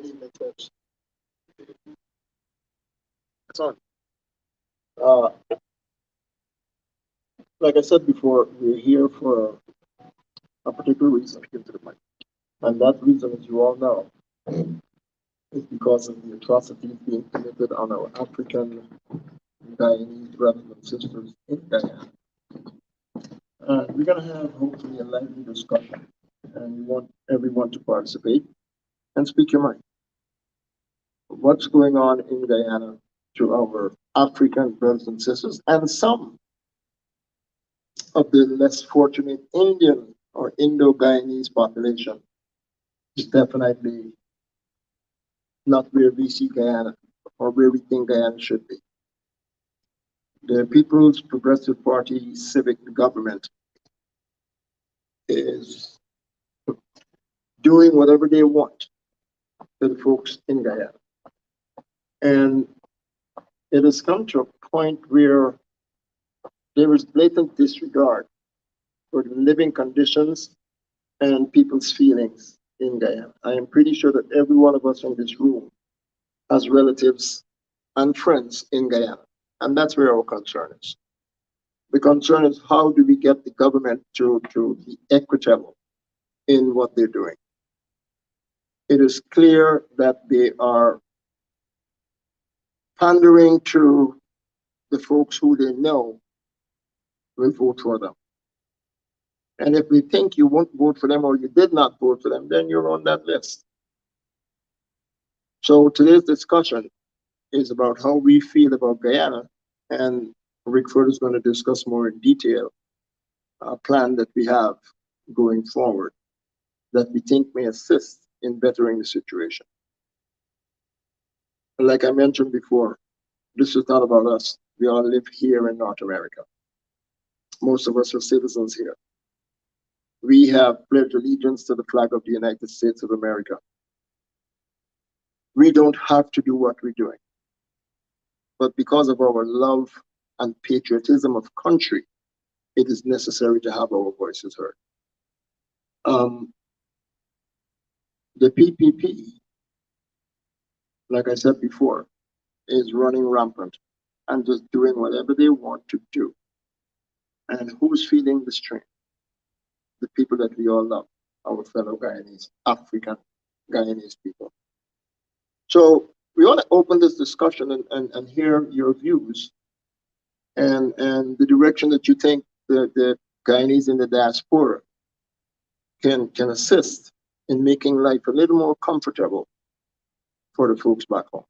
Good evening, folks. It's on. Like I said before, we're here for a particular reason to give to the mic. And that reason, as you all know, is because of the atrocities being committed on our African Guyanese brothers and sisters in Guyana. And we're going to have hopefully a lively discussion. And we want everyone to participate and speak your mind. What's going on in Guyana to our African brothers and sisters, and some of the less fortunate Indian or Indo-Guyanese population is definitely not where we see Guyana or where we think Guyana should be. The People's Progressive Party civic government is doing whatever they want to the folks in Guyana. And it has come to a point where there is blatant disregard for the living conditions and people's feelings in Guyana. I am pretty sure that every one of us in this room has relatives and friends in Guyana. And that's where our concern is. The concern is, how do we get the government to be equitable in what they're doing? It is clear that they are pandering to the folks who they know will vote for them. And if they think you won't vote for them or you did not vote for them, then you're on that list. So today's discussion is about how we feel about Guyana, and Rick Ford is going to discuss more in detail a plan that we have going forward that we think may assist in bettering the situation. Like I mentioned before, this is not about us. We all live here in North America. Most of us are citizens here. We have pledged allegiance to the flag of the United States of America. We don't have to do what we're doing. But because of our love and patriotism of country, it is necessary to have our voices heard. The PPP, like I said before, is running rampant and just doing whatever they want to do. And who's feeling the strain? The people that we all love, our fellow Guyanese, African Guyanese people. So we want to open this discussion and hear your views and the direction that you think the Guyanese in the diaspora can assist in making life a little more comfortable for the folks back home.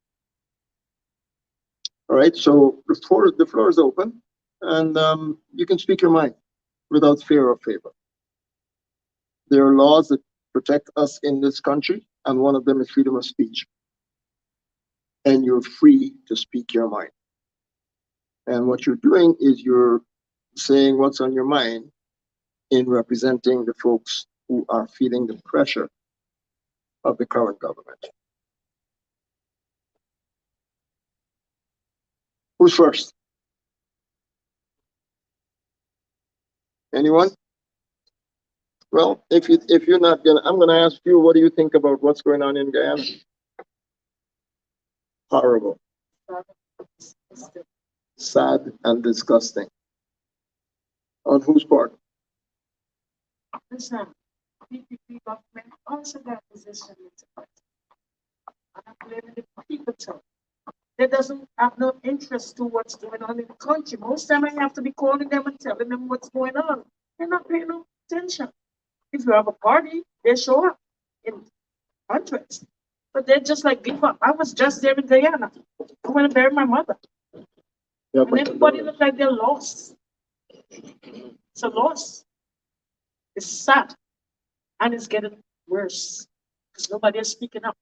All right, so the floor is open, and you can speak your mind without fear or favor. There are laws that protect us in this country, and one of them is freedom of speech. And you're free to speak your mind. And what you're doing is you're saying what's on your mind in representing the folks who are feeling the pressure of the current government. Who's first? Anyone? Well, if you're not gonna, I'm gonna ask you, what do you think about what's going on in Guyana? Horrible. Sad and disgusting. On whose part? Listen, PPP government also got position in the country. I'm blaming the people too. They doesn't have no interest to what's going on in the country. Most time I have to be calling them and telling them what's going on. They're not paying no attention. If you have a party, they show up in hundreds. But they're just like give up. I was just there in Guyana. I went to bury my mother. Yeah, and everybody looks like they're lost. It's a loss. It's sad. And it's getting worse. Because nobody is speaking up.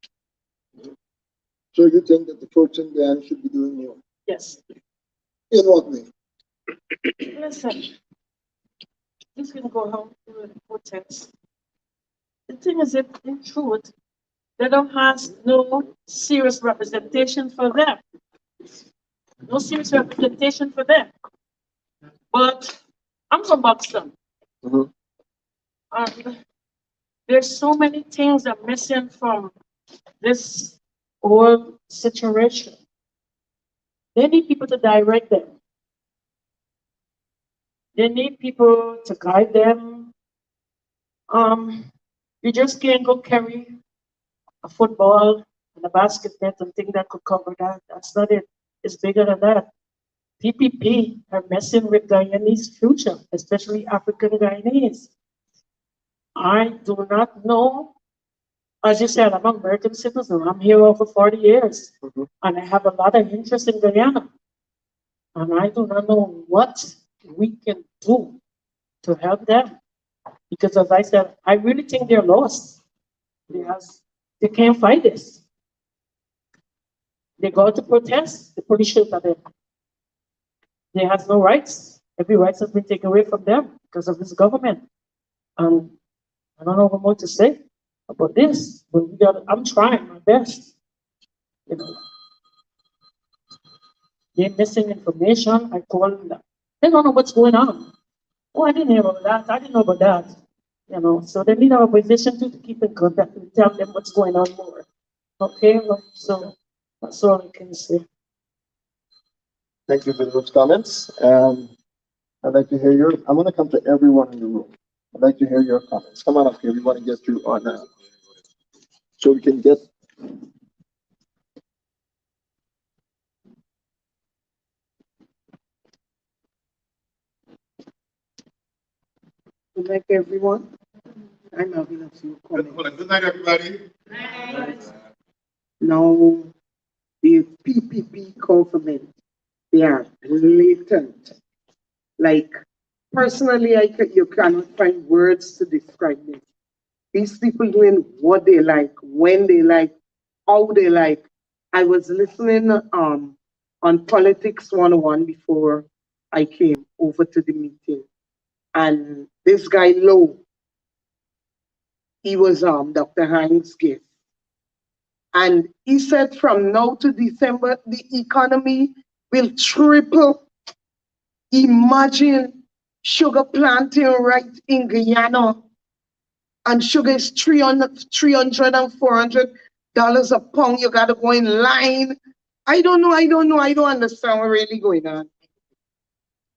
So you think that the folks in Guyana should be doing more? Yes. In what way? Listen, you can go home to the protest. The thing is that in truth, they don't have no serious representation for them. No serious representation for them. But I'm from Boston. There's so many things that are missing from this whole situation. They need people to direct them. They need people to guide them. You just can't go carry a football and a basket net and think that could cover that. That's not it. It's bigger than that. PPP are messing with Guyanese future, especially African Guyanese. I do not know. As you said, I'm an American citizen. I'm here over 40 years. And I have a lot of interest in Guyana. And I do not know what we can do to help them. Because as I said, I really think they're lost. They can't fight this. They go to protest, the police shoot at them. They have no rights. Every rights has been taken away from them because of this government. And I don't know what more to say about this, but I'm trying my best. You know, they're missing information. I call them. They don't know what's going on. Oh, I didn't hear about that. I didn't know about that. You know, so they need our position to keep in contact and tell them what's going on more. Okay, so that's all I can say. Thank you for those comments. I'd like to hear I'm going to come to everyone in the room. I'd like to hear your comments. Come on up here. We want to get you on that. So we can get. Good night, everyone. I'm having a few comments. Good night, everybody. Now, the PPP government, they are blatant. Like, personally, you cannot find words to describe this. These people doing what they like, when they like, how they like. I was listening on Politics 101 before I came over to the meeting. And this guy, Lowe, he was Dr. Hines' guest. And he said from now to December, the economy will triple. Imagine sugar planting right in Guyana. And sugar is $300 and $400 a pound. You got to go in line. I don't know. I don't understand what's really going on.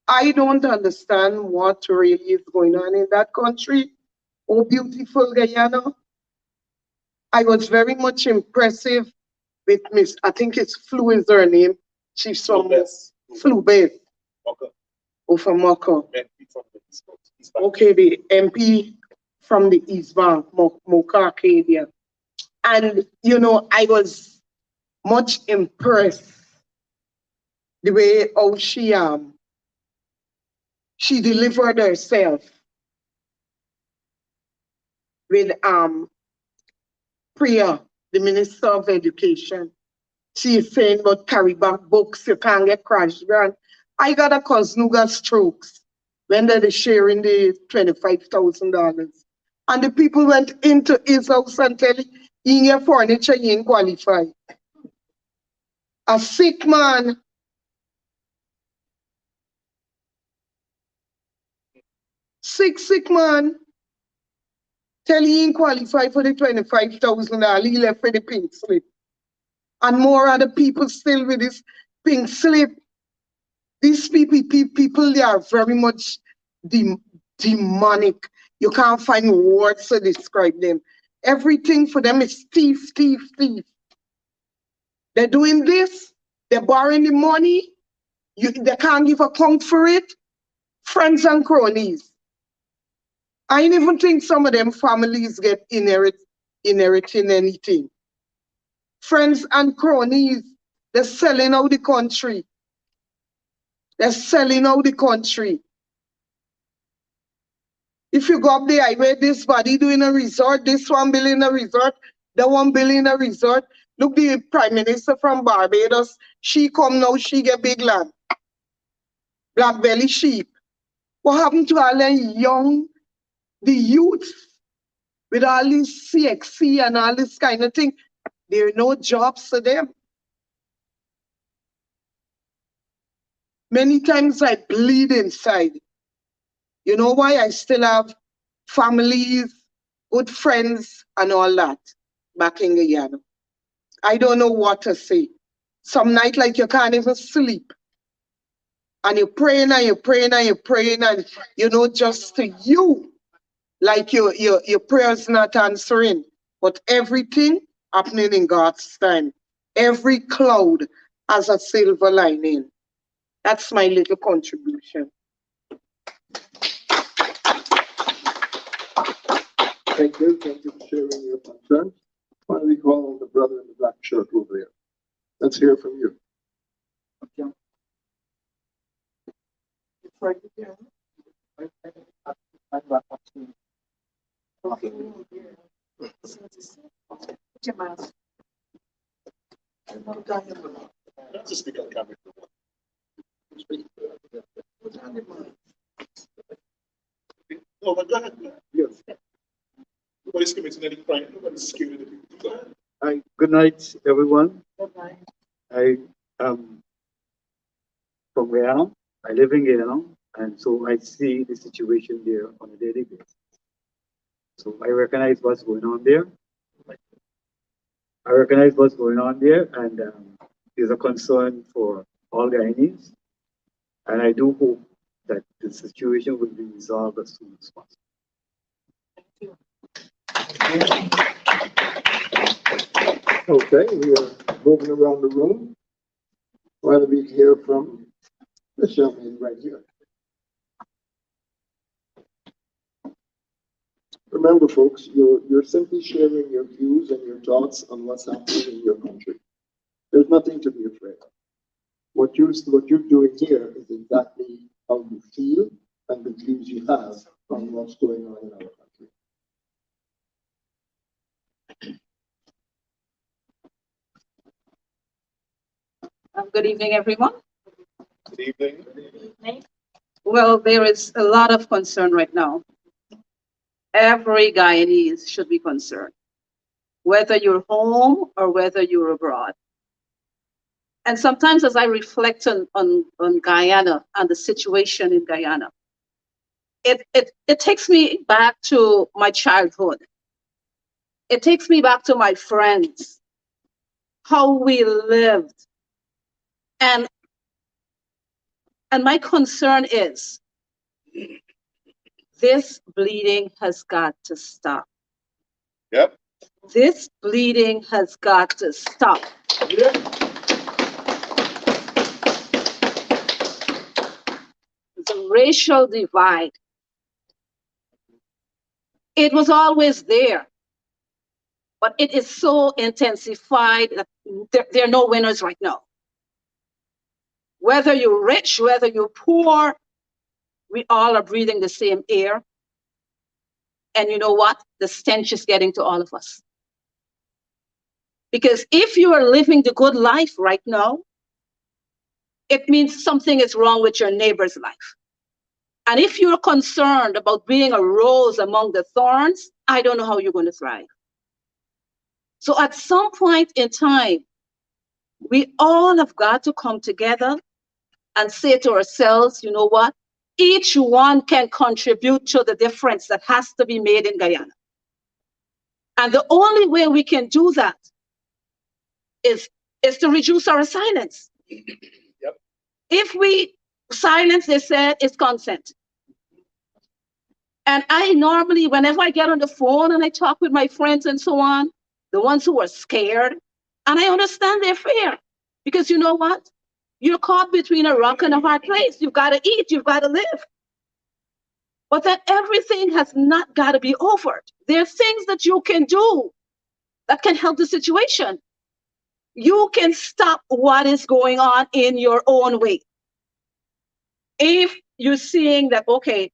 I don't understand what really is going on in that country. Oh, beautiful Guyana. I was very much impressive with Miss, I think it's Flu is her name. She's from Flubes. Oh, from Moko. Okay, the MP from the East Bank, Mocha Arcadia. And, you know, I was much impressed the way how she delivered herself with Priya, the Minister of Education. She is saying about carry back books, you can't get crash grant. I got a cousin who got strokes when they were sharing the $25,000. And the people went into his house and tell him, in your furniture, you ain't qualified. A sick man. Sick man. Tell he ain't qualified for the $25,000. He left with the pink slip. And more other people still with this pink slip. These people, they are very much demonic. You can't find words to describe them. Everything for them is thief. They're doing this. They're borrowing the money. They can't give account for it. Friends and cronies. I don't even think some of them families get inheriting anything. Friends and cronies, they're selling out the country. They're selling out the country. If you go up the highway, this body doing a resort, this one building a resort, that one building a resort. Look, the Prime Minister from Barbados, she come now, she get big land. Black belly sheep. What happened to all the youth with all this CXC and all this kind of thing? There are no jobs for them. Many times I bleed inside. You know why? I still have families, good friends, and all that. back in Guyana. I don't know what to say. Some night like you can't even sleep. And you're praying and you're praying and you're praying and you know just to you, like your prayers not answering. But everything happening in God's time. Every cloud has a silver lining. That's my little contribution. Thank you for sharing your concern. Finally, call on the brother in the black shirt over there. Let's hear from you. Okay. Put your mask. Just speak on camera. Oh, but go ahead. Yes. Nobody's committing any crime. Nobody's scared of people. Go ahead. Hi, good night, everyone. Bye-bye. I am from Guyana. I live in Guyana, and so I see the situation there on a daily basis. So I recognize what's going on there. And there's a concern for all Guyanese. And I do hope that the situation will be resolved as soon as possible. Okay, we are moving around the room. Why don't we hear from this young man right here? Remember, folks, you're simply sharing your views and your thoughts on what's happening in your country. There's nothing to be afraid of. What you're doing here is exactly how you feel and the views you have on what's going on in our country. Good evening, everyone. Good evening. Good evening. Well, there is a lot of concern right now. Every Guyanese should be concerned, whether you're home or whether you're abroad. And sometimes as I reflect on Guyana and the situation in Guyana, it takes me back to my childhood. It takes me back to my friends, how we lived. And my concern is this bleeding has got to stop. Yep. This bleeding has got to stop. Yep. The racial divide. It was always there, but it is so intensified that there are no winners right now. Whether you're rich, whether you're poor, we all are breathing the same air. And you know what? The stench is getting to all of us. Because if you are living the good life right now, it means something is wrong with your neighbor's life. And if you're concerned about being a rose among the thorns, I don't know how you're going to thrive. So at some point in time, we all have got to come together and say to ourselves, you know what? Each one can contribute to the difference that has to be made in Guyana. And the only way we can do that is to reduce our silence. Yep. If we silence, they said, is consent. And I normally, whenever I get on the phone and I talk with my friends and so on, the ones who are scared, and I understand their fear, because you know what? You're caught between a rock and a hard place. You've got to eat, you've got to live. But that everything has not got to be over. There are things that you can do that can help the situation. You can stop what is going on in your own way. If you're seeing that, okay,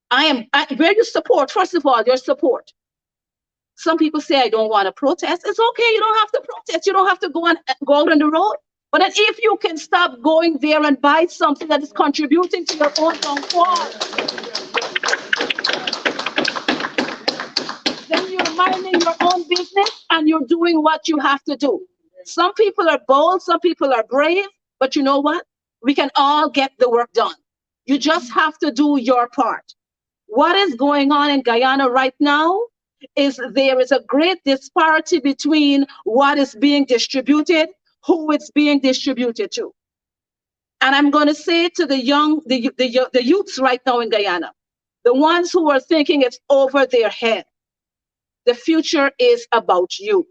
where you support, first of all, your support. Some people say, I don't want to protest. It's okay, you don't have to protest. You don't have to go out on the road. But then if you can stop going there and buy something that is contributing to your own downfall, then you're minding your own business and you're doing what you have to do. Some people are bold, some people are brave, but you know what? We can all get the work done. You just have to do your part. What is going on in Guyana right now is there is a great disparity between what is being distributed, who it's being distributed to. And I'm going to say to the youths right now in Guyana, the ones who are thinking it's over their head, the future is about you.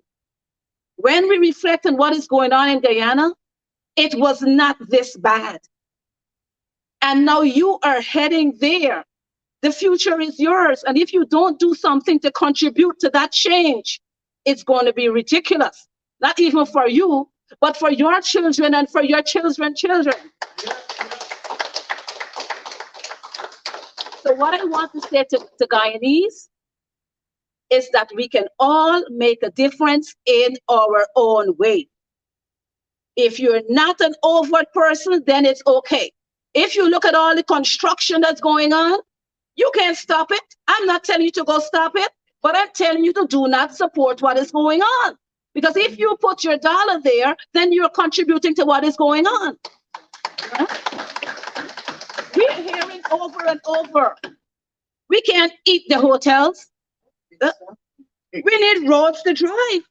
When we reflect on what is going on in Guyana, it was not this bad. And now you are heading there. The future is yours. And if you don't do something to contribute to that change, it's going to be ridiculous. Not even for you, but for your children and for your children's children. So what I want to say to Guyanese is that we can all make a difference in our own way. If you're not an overt person, then it's okay. If you look at all the construction that's going on, you can't stop it. I'm not telling you to go stop it, but I'm telling you to do not support what is going on. Because if you put your dollar there, then you're contributing to what is going on. We're hearing over and over, we can't eat the hotels. We need roads to drive.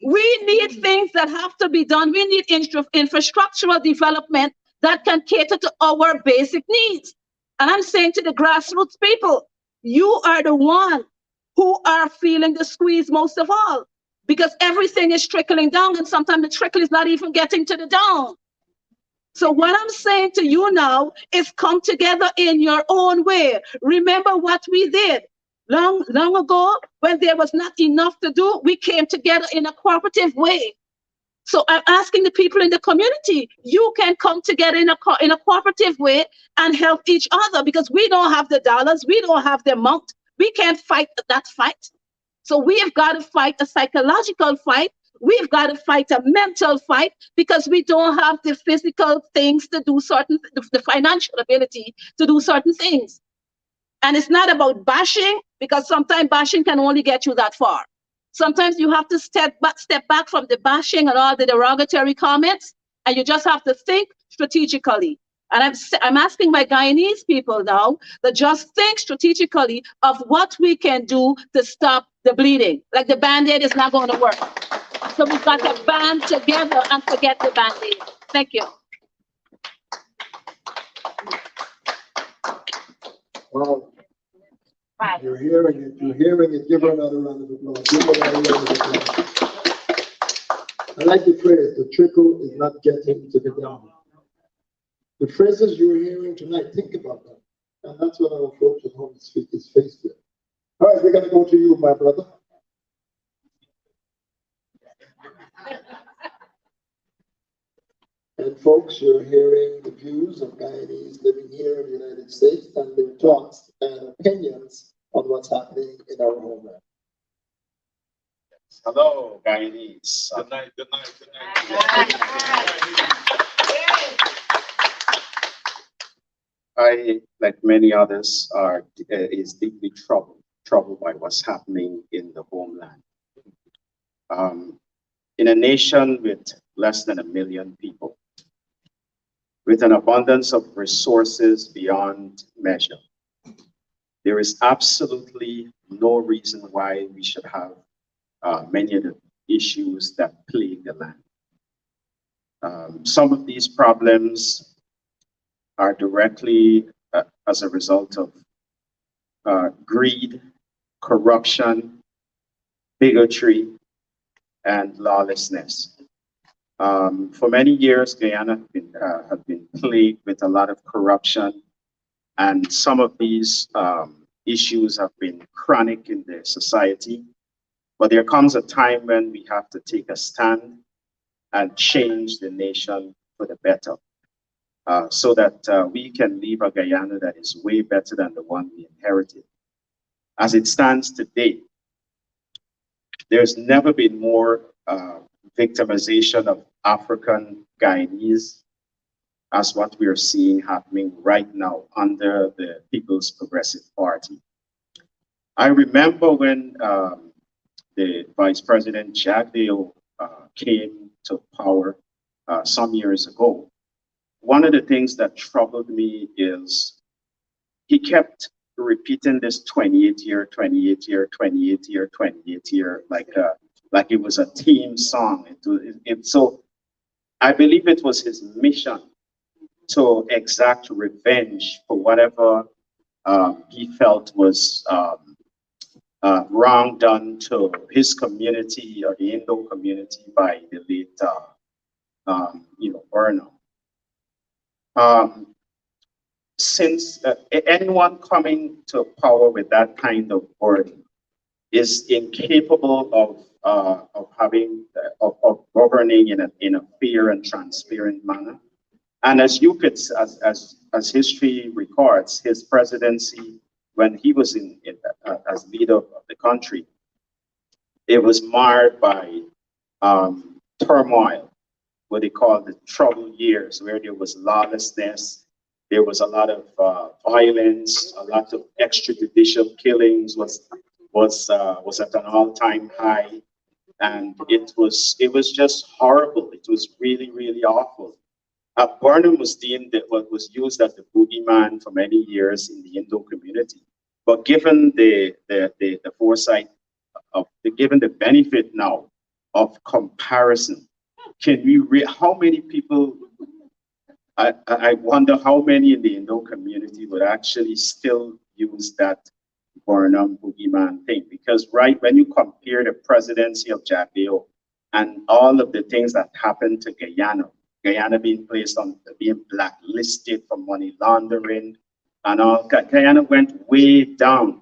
We need things that have to be done. We need infrastructural development that can cater to our basic needs. And I'm saying to the grassroots people, you are the one who are feeling the squeeze most of all, because everything is trickling down, and sometimes the trickle is not even getting to the down. So what I'm saying to you now is come together in your own way. Remember what we did long ago when there was not enough to do. We came together in a cooperative way. So I'm asking the people in the community, you can come together in a cooperative way and help each other, because we don't have the dollars, we don't have the amount. We can't fight that fight. So we have got to fight a psychological fight. We've got to fight a mental fight, because we don't have the physical things to do the financial ability to do certain things. And it's not about bashing, because sometimes bashing can only get you that far. Sometimes you have to step back from the bashing and all the derogatory comments, and you just have to think strategically. And I'm asking my Guyanese people now to just think strategically of what we can do to stop the bleeding. Like the Band-Aid is not going to work. So we've got to band together and forget the Band-Aid. Thank you. Well, you're hearing it. Give her another round of applause. Give her another round of applause. I like the phrase, the trickle is not getting to the down. The phrases you're hearing tonight, think about that. And that's what our folks at home is faced with. All right, we're going to go to you, my brother. And folks, you're hearing the views of Guyanese living here in the United States and their thoughts and opinions on what's happening in our homeland. Hello, Guyanese. Good night, good night, good night. I, like many others, is deeply troubled by what's happening in the homeland. In a nation with less than 1 million people, with an abundance of resources beyond measure, there is absolutely no reason why we should have many of the issues that plague the land. Some of these problems are directly as a result of greed, corruption, bigotry, and lawlessness. For many years, Guyana have been plagued with a lot of corruption, and some of these issues have been chronic in the society. But there comes a time when we have to take a stand and change the nation for the better, so that we can leave a Guyana that is way better than the one we inherited. As it stands today, there's never been more victimization of African Guyanese as what we are seeing happening right now under the People's Progressive Party. I remember when the Vice President Jagdeo came to power some years ago. One of the things that troubled me is he kept repeating this 28 year, 28 year, 28 year, 28 year, like it was a theme song. So I believe it was his mission to exact revenge for whatever he felt was wrong done to his community or the Indo community by the late, Burnham. Since anyone coming to power with that kind of burden is incapable of having of governing in a fair and transparent manner, and as you could as history records, his presidency when he was as leader of the country, it was marred by turmoil, what they call the troubled years, where there was lawlessness. There was a lot of violence, a lot of extrajudicial killings was at an all-time high, and it was just horrible. It was really, really awful. Burnham was deemed what was used as the boogeyman for many years in the Indo community, but given the foresight given the benefit now of comparison, can we how many people? I wonder how many in the Indo community would actually still use that Burnham boogeyman thing, because right when you compare the presidency of Jabeo and all of the things that happened to Guyana being being blacklisted for money laundering and all, Guyana went way down.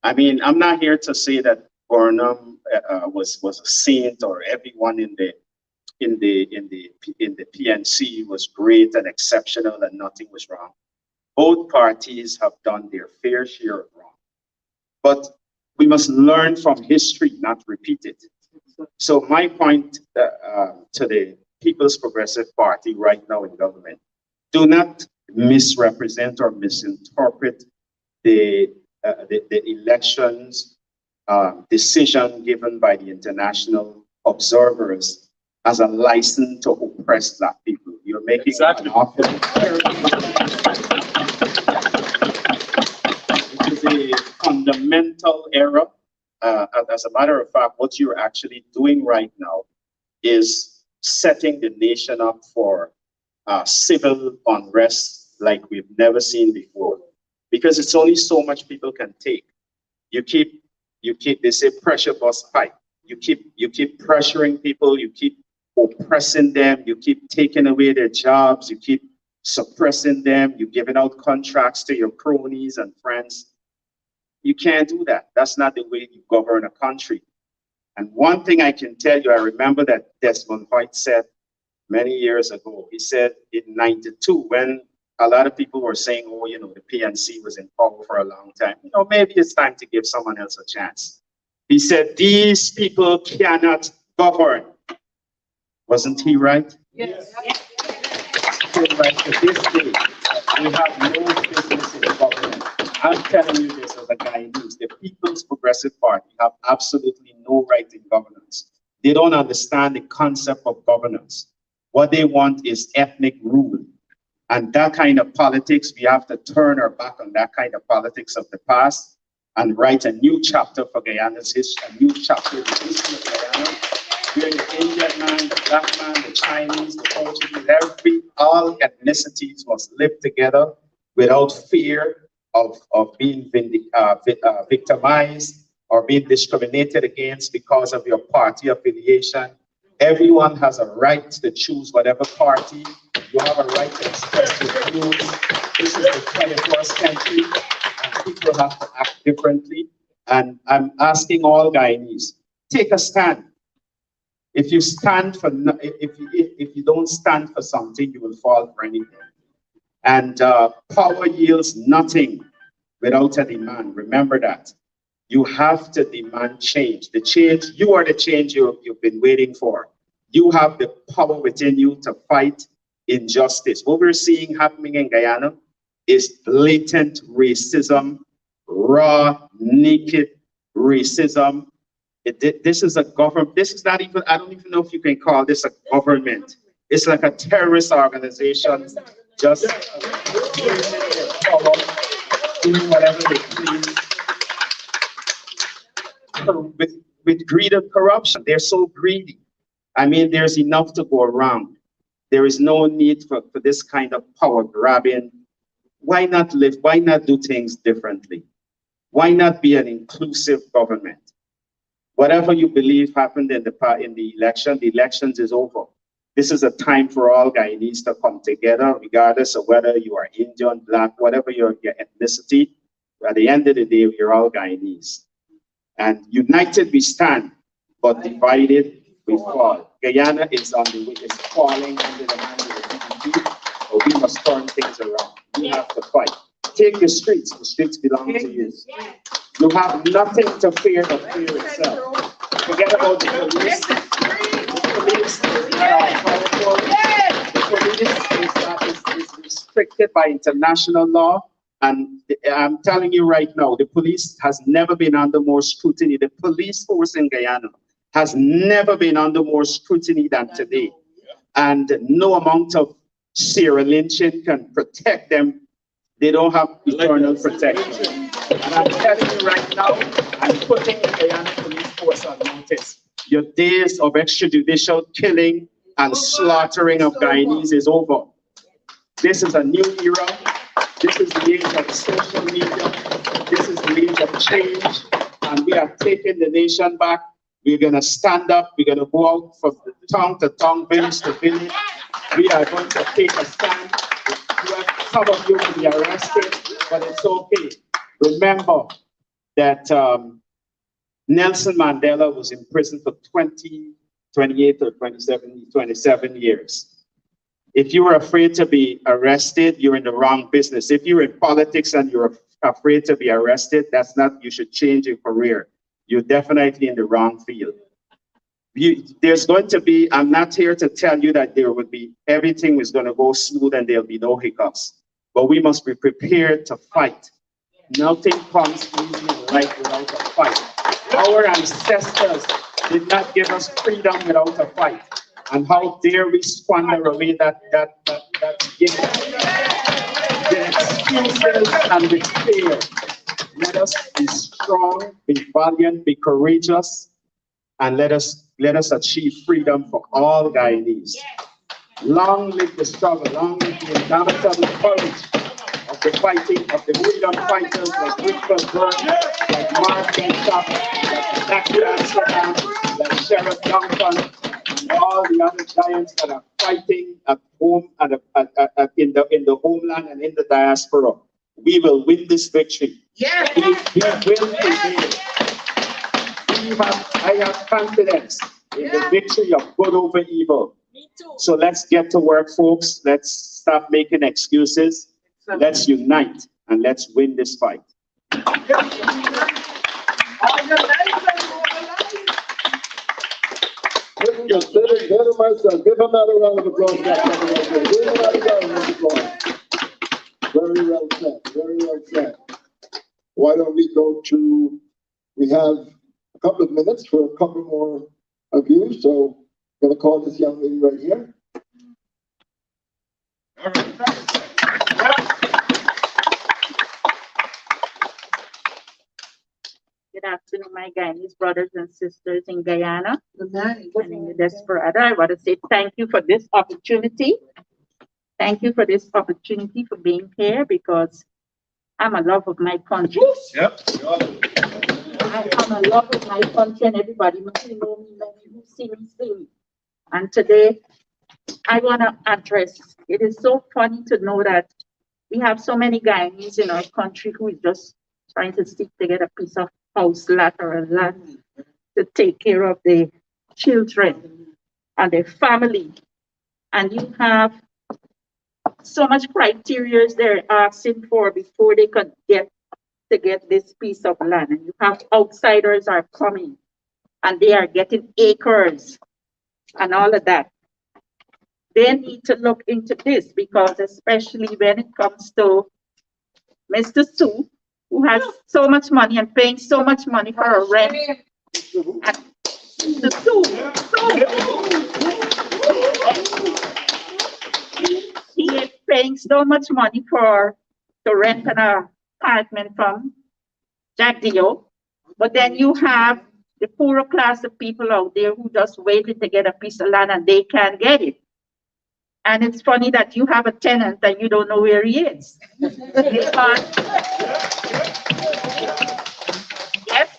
I mean, I'm not here to say that Burnham was a saint or everyone in the PNC was great and exceptional and nothing was wrong. Both parties have done their fair share of wrong. But we must learn from history, not repeat it. So my point to the People's Progressive Party right now in government, do not misrepresent or misinterpret the elections decision given by the international observers as a license to oppress Black people. You're making an awful it is a fundamental error. As a matter of fact, what you're actually doing right now is setting the nation up for civil unrest like we've never seen before, because it's only so much people can take. You keep they say pressure bust pipe. You keep pressuring people, you keep oppressing them, you keep taking away their jobs, you keep suppressing them, you're giving out contracts to your cronies and friends. You can't do that. That's not the way you govern a country. And one thing I can tell you, I remember that Desmond White said many years ago, he said in '92, when a lot of people were saying, oh, the PNC was in power for a long time, maybe it's time to give someone else a chance. He said, these people cannot govern. Wasn't he right? Yes. Right to this day, we have no business in government. I'm telling you this as a Guyanese. The People's Progressive Party have absolutely no right in governance. They don't understand the concept of governance. What they want is ethnic rule. And that kind of politics, we have to turn our back on that kind of politics of the past and write a new chapter for Guyana's history, a new chapter in the history of Guyana, where the Indian man, the Black man, the Chinese, the Portuguese, all ethnicities must live together without fear of being victimized or being discriminated against because of your party affiliation. Everyone has a right to choose whatever party. You have a right to express your views. This is the 21st century, and people have to act differently. And I'm asking all Guyanese, take a stand. If you stand for, if you don't stand for something, you will fall for anything. And power yields nothing without a demand. Remember that. You have to demand change. The change, you are the change you've been waiting for. You have the power within you to fight injustice. What we're seeing happening in Guyana is blatant racism, raw, naked racism. This is a government. This is not even, I don't even know if you can call this a government. It's like a terrorist organization just doing whatever they please with greed and corruption. They're so greedy. I mean, there's enough to go around. There is no need for this kind of power grabbing. Why not live? Why not do things differently? Why not be an inclusive government? Whatever you believe happened in the elections is over. This is a time for all Guyanese to come together, regardless of whether you are Indian, Black, whatever your ethnicity. At the end of the day, we're all Guyanese. And united we stand, but divided we fall. Guyana is on the way, is falling under the hand of the PDP, but we must turn things around. We have to fight. Take the streets belong to you. You have nothing to fear but fear itself. Forget about the police. The police is not powerful. The police is restricted by international law. And I'm telling you right now, the police has never been under more scrutiny. The police force in Guyana has never been under more scrutiny than today. And no amount of serial lynching can protect them. They don't have eternal protection. And I'm telling you right now, I'm putting the Guyana police force on notice. Your days of extrajudicial killing and slaughtering of Guyanese is over. This is a new era. This is the age of social media. This is the age of change. And we are taking the nation back. We're going to stand up. We're going to go out from town to town, village to village. We are going to take a stand. Some of you will be arrested, but it's okay. Remember that Nelson Mandela was in prison for 28 or 27 years. If you are afraid to be arrested, you're in the wrong business. If you're in politics and you're afraid to be arrested, that's not, you should change your career. You're definitely in the wrong field. There's going to be, I'm not here to tell you that there would be, everything is going to go smooth and there'll be no hiccups. But we must be prepared to fight. Nothing comes easy in life without a fight. Our ancestors did not give us freedom without a fight. And how dare we squander away that gift? The excuses and the fear. Let us be strong, be valiant, be courageous, and let us achieve freedom for all Guyanese. Long live the struggle, long live the indomitable courage of the fighting, of the freedom fighters like Richard Burton, like Martin Chop, like Diaspora, like Sheriff Duncan, and all the other giants that are fighting at home and in the homeland and in the diaspora. We will win this victory. Yes. We will prevail. I have confidence in the victory of good over evil. Me too. So let's get to work, folks. Let's stop making excuses. Let's unite and let's win this fight. Give him another round of applause. Give him another round of applause. Very well said. Very well said. Why don't we go to, we have a couple of minutes for a couple more of you. So I'm going to call this young lady right here. All right. Good afternoon, my Guyanese brothers and sisters in Guyana Good night. and in the Diaspora. I want to say thank you for this opportunity. Thank you for this opportunity for being here because I'm a love of my country. Yep. I'm a love of my country and everybody must know me, who see me, see me. And today, I want to address, it is so funny to know that we have so many Guyanese in our country who is just trying to seek to get a piece of house lot or a land to take care of their children and their family. And you have so much criteria they're asking for before they could get this piece of land. And you have outsiders are coming and they are getting acres and all of that. They need to look into this because especially when it comes to Mr. Sue, who has so much money and paying so much money for a rent. And the Sue. He is paying so much money to rent apartment from Jack Dio, but then you have the poorer class of people out there who just waited to get a piece of land and they can't get it. And it's funny that you have a tenant and you don't know where he is. Because, yes,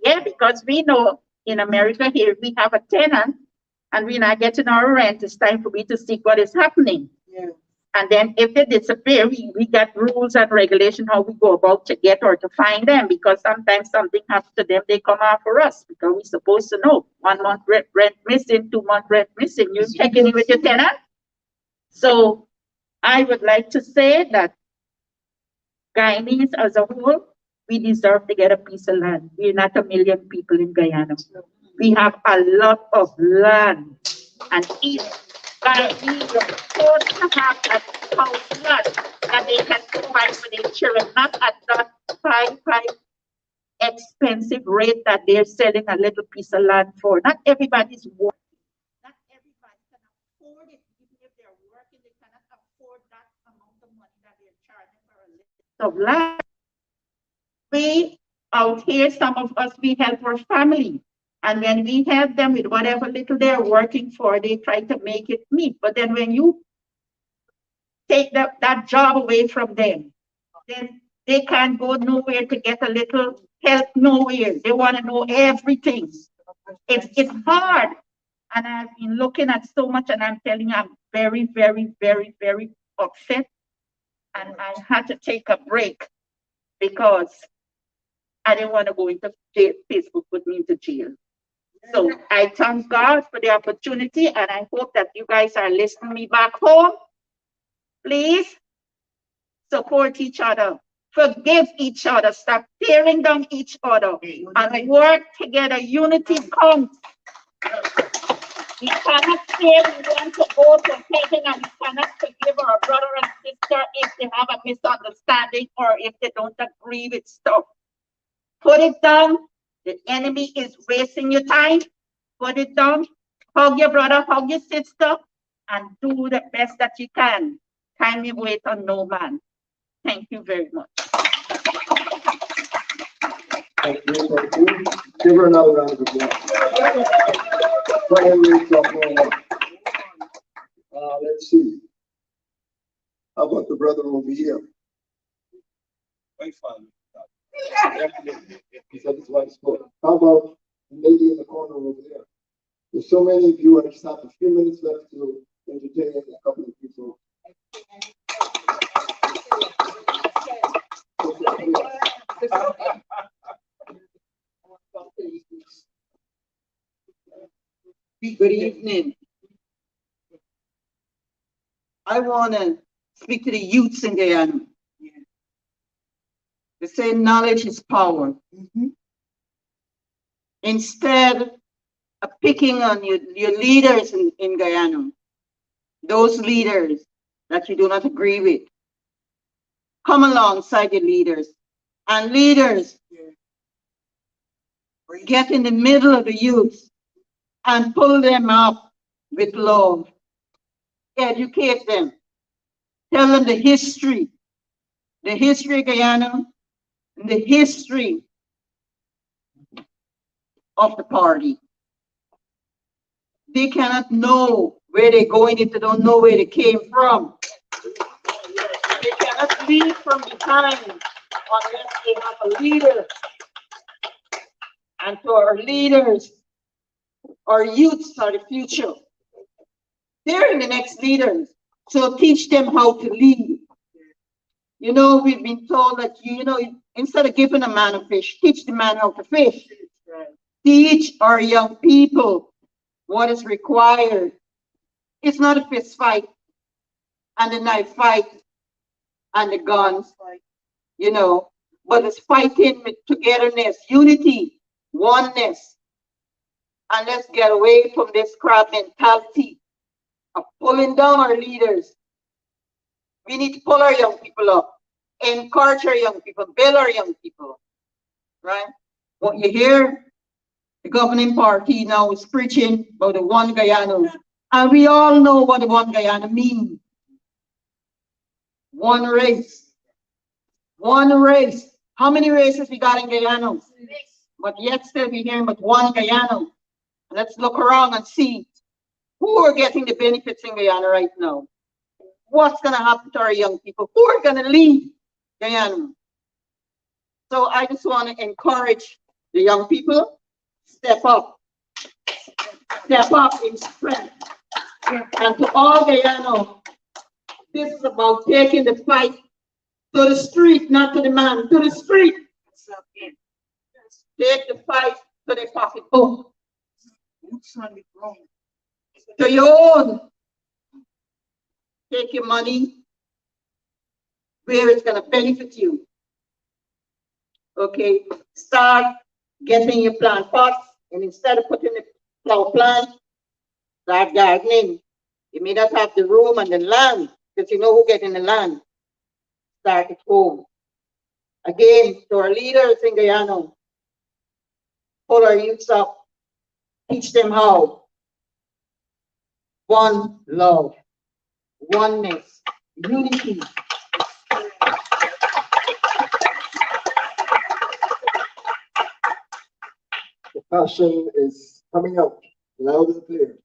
yeah, because we know in America here we have a tenant and we're not getting our rent. It's time for me to see what is happening. Yeah. And then if they disappear, we got rules and regulation how we go about to get or to find them, because sometimes something happens to them, they come after us because we're supposed to know 1 month rent missing, 2 month rent missing. You checking in with your tenant? So I would like to say that Guyanese as a whole, we deserve to get a piece of land. We're not a million people in Guyana. We have a lot of land, and each Guyanese is supposed to have a house lot that they can provide for their children, not at that high expensive rate that they're selling a little piece of land for. Not everybody's working. Not everybody can afford it. Even if they're working, they cannot afford that amount of money that they're charging for a little of land. We out here, some of us, we help our family. And when we help them with whatever little they're working for, they try to make it meet. But then when you take that job away from them, then they can't go nowhere to get a little help nowhere. They want to know everything. It's hard. And I've been looking at so much, and I'm telling you, I'm very, very, very, very upset. And I had to take a break because I didn't want to go into jail. Facebook put me into jail. So I thank God for the opportunity, and I hope that you guys are listening to me back home. Please support each other, forgive each other, stop tearing down each other, and work together. Unity counts. We cannot say we want to go to heaven and we cannot forgive our brother and sister if they have a misunderstanding or if they don't agree with stuff. Put it down. The enemy is wasting your time. Put it down. Hug your brother, hug your sister, and do the best that you can. Time you wait on no man. Thank you very much. Thank you. Give her another round of applause. Let's see. How about the brother over here? He said his wife spoke. How about the lady in the corner over there? There's so many of you, I just have a few minutes left to entertain a couple of people. Good evening. I want to speak to the youths in Guyana. They say knowledge is power. Instead of picking on your leaders in Guyana, those leaders that you do not agree with, come alongside your leaders. And leaders, get in the middle of the youth and pull them up with love. Educate them. Tell them the history of Guyana, and the history of the party. They cannot know where they're going if they don't know where they came from. They cannot leave from behind unless they have a leader. And to our leaders, our youths are the future. They're the next leaders. So teach them how to lead. You know, we've been told that, instead of giving a man a fish, teach the man how to fish. Teach our young people what is required. It's not a fist fight and a knife fight and the guns, but it's fighting with togetherness, unity, oneness. And let's get away from this crab mentality of pulling down our leaders. We need to pull our young people up, encourage our young people, build our young people, right? What you hear, the governing party now is preaching about the one Guyana, and we all know what the one Guyana means. One race, One race. How many races we got in Guyana? But yet still we hear but one Guyana. Let's look around and see who are getting the benefits in Guyana right now. What's going to happen to our young people? Who are going to leave Guyana? So I just want to encourage the young people, step up in strength. And to all Guyana, this is about taking the fight to the street, not to the man, to the street. Take the fight to the pocketbook. To your own. Take your money where it's going to benefit you. Okay, start getting your plant pots, and instead of putting the flower plant, start gardening. You may not have the room and the land, because you know who gets in the land. Start at home. Again, to our leaders in Guyana, pull our youths up, teach them how. One love, oneness, unity. The passion is coming out loud and clear.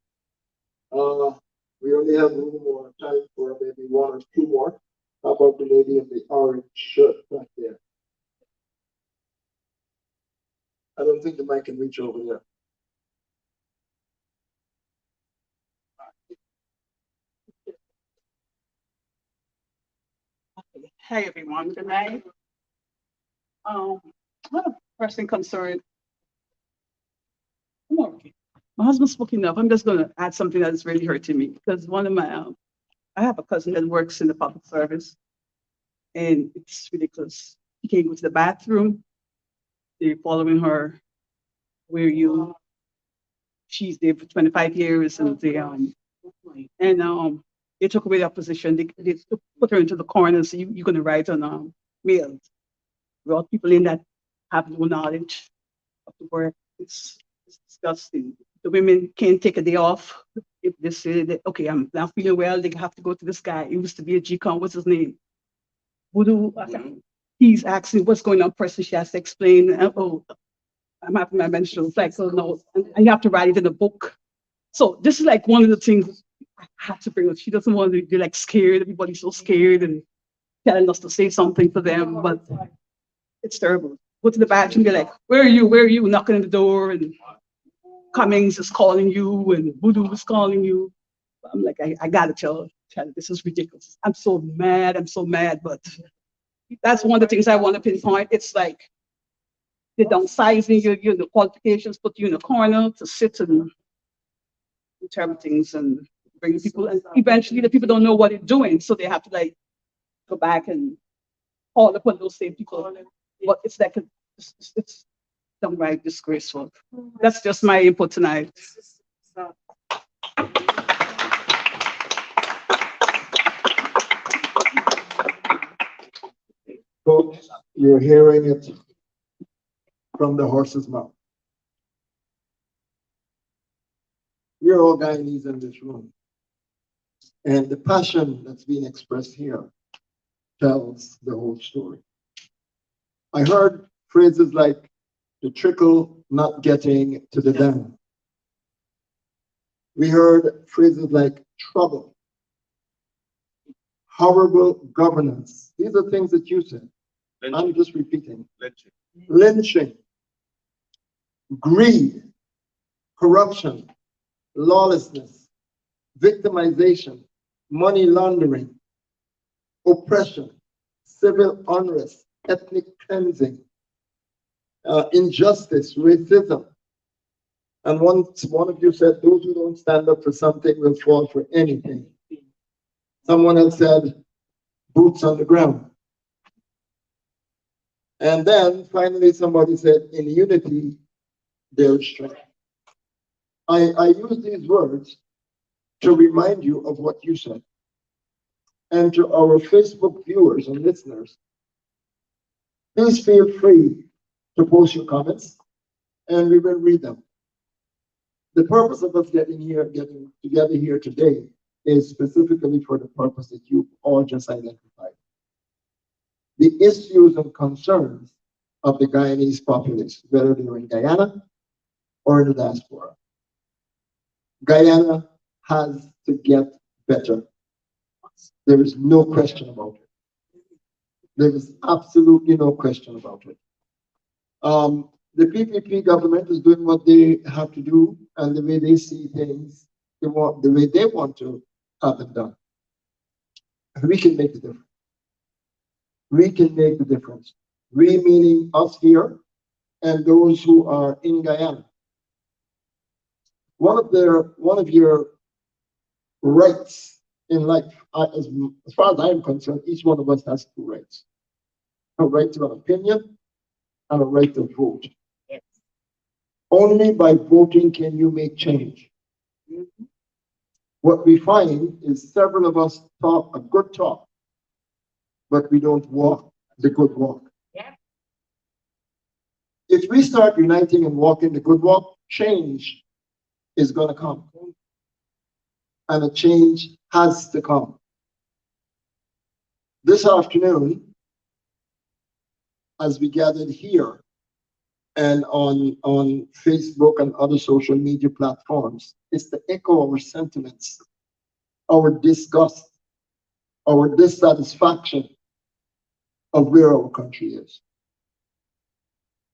We only have room or time for maybe one or two more. How about the lady in the orange shirt back there? I don't think the mic can reach over there. Hey everyone, good night. I have a pressing concern. My husband's spoken up. I'm just going to add something that's really hurting me because one of my, I have a cousin that works in the public service, and it's ridiculous. He can't go to the bathroom. They're following her. Where you? She's there for 25 years, and they took away that position. They put her into the corner. So you're going to write on mails. Brought people in that have no knowledge of the work. It's disgusting. The women can't take a day off. If they say that, okay, I'm not feeling well, they have to go to this guy. He used to be a GCOM, what's his name? Voodoo. He's asking what's going on. Person, she has to explain, oh, I'm having my menstrual cycle. No, and you have to write it in a book. So this is like one of the things I have to bring up. She doesn't want to be like scared. Everybody's so scared and telling us to say something for them, but it's terrible. Go to the bathroom, you're like, where are you? Where are you? Knocking on the door, and Cummings is calling you, and Voodoo is calling you. I'm like, I gotta tell this is ridiculous. I'm so mad, but that's one of the things I want to pinpoint. It's like they're downsizing your the qualifications, put you in a corner to sit and do terrible things and bring people, and eventually the people don't know what they're doing, so they have to like go back and call upon those same people. But it's like it's downright disgraceful. That's just my input tonight. Folks, you're hearing it from the horse's mouth. We're all Guyanese in this room. And the passion that's being expressed here tells the whole story. I heard phrases like the trickle not getting to the dam. We heard phrases like trouble, horrible governance. These are things that you said. I'm just repeating. Lynching, greed, corruption, lawlessness, victimization, money laundering, oppression, civil unrest, ethnic cleansing, injustice, racism. And once one of you said, those who don't stand up for something will fall for anything. Someone else said, boots on the ground. And then finally somebody said, in unity, there is strength. I use these words to remind you of what you said. And to our Facebook viewers and listeners, please feel free to post your comments and we will read them. The purpose of us getting together here today is specifically for the purpose that you all just identified. the issues and concerns of the Guyanese populace, whether they're in Guyana or in the diaspora. Guyana has to get better. There is no question about it. There is absolutely no question about it. The PPP government is doing what they have to do, and the way they see things, the way they want to have it done. We can make the difference. We can make the difference. We meaning us here and those who are in Guyana. One of your rights in life, as far as I'm concerned, each one of us has two rights: a right to an opinion and a right to vote. Yes. Only by voting can you make change. Mhm. What we find is several of us talk a good talk, but we don't walk the good walk. Yeah. If we start uniting and walking the good walk, change is going to come. And a change has to come. This afternoon, as we gathered here and on Facebook and other social media platforms, is to echo our sentiments, our disgust, our dissatisfaction of where our country is.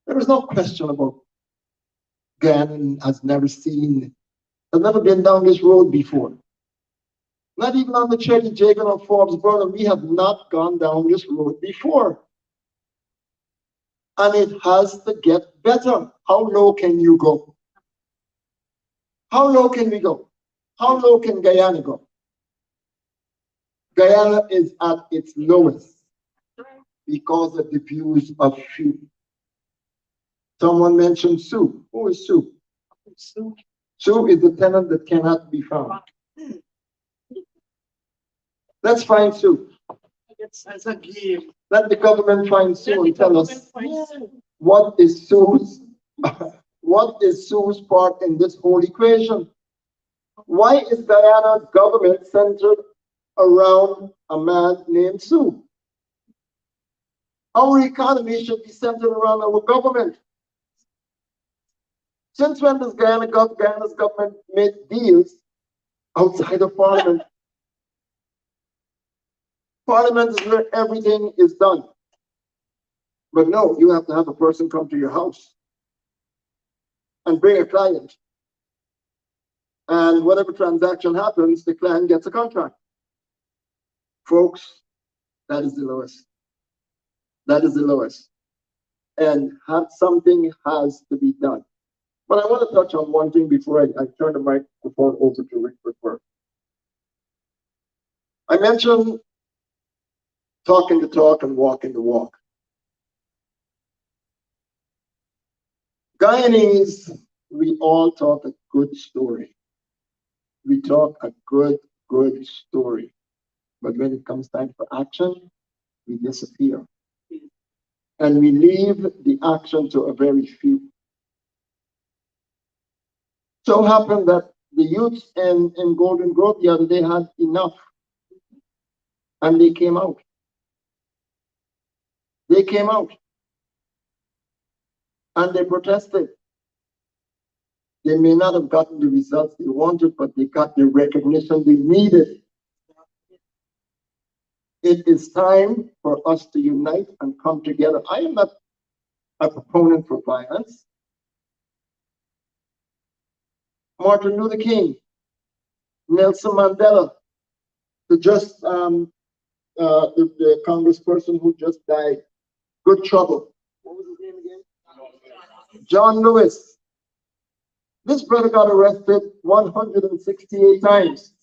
There is no question about Guyana has never been down this road before. Not even on the Chetty Jagan or Forbes brother, we have not gone down this road before. And it has to get better. How low can you go? How low can we go? How low can Guyana go? Guyana is at its lowest because of the views of few. Someone mentioned Sue. Who is Sue? Sue is the tenant that cannot be found. Let's find Sue. It's a game. Let the government find Sue and tell us what is Sue's part in this whole equation. Why is Guyana's government centered around a man named Sue? Our economy should be centered around our government. Since when does Guyana's government make deals outside of Parliament? Parliament is where everything is done. But no, you have to have a person come to your house and bring a client. And whatever transaction happens, the client gets a contract. Folks, that is the lowest. That is the lowest. And something has to be done. But I want to touch on one thing before I turn the microphone over to Rick Burke. I mentioned talking the talk and walking the walk. Guyanese, we all talk a good story. We talk a good story. But when it comes time for action, we disappear. And we leave the action to a very few. So happened that the youths in Golden Grove the other day had enough. And they came out. They came out. And they protested. They may not have gotten the results they wanted, but they got the recognition they needed. It is time for us to unite and come together. I am not a proponent for violence. Martin Luther King, Nelson Mandela, the congressperson who just died, good trouble. What was his name again? John Lewis. This brother got arrested 168 times.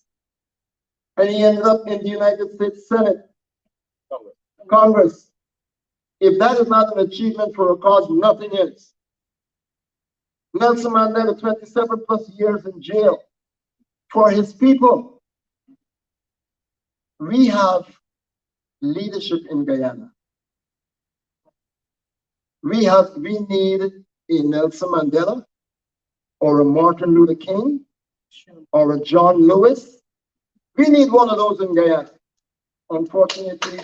And he ended up in the United States Senate. Congress. If that is not an achievement for a cause, nothing is. Nelson Mandela, 27 plus years in jail for his people. We have leadership in Guyana. We need a Nelson Mandela or a Martin Luther King or a John Lewis. We need one of those in Guyana. Unfortunately,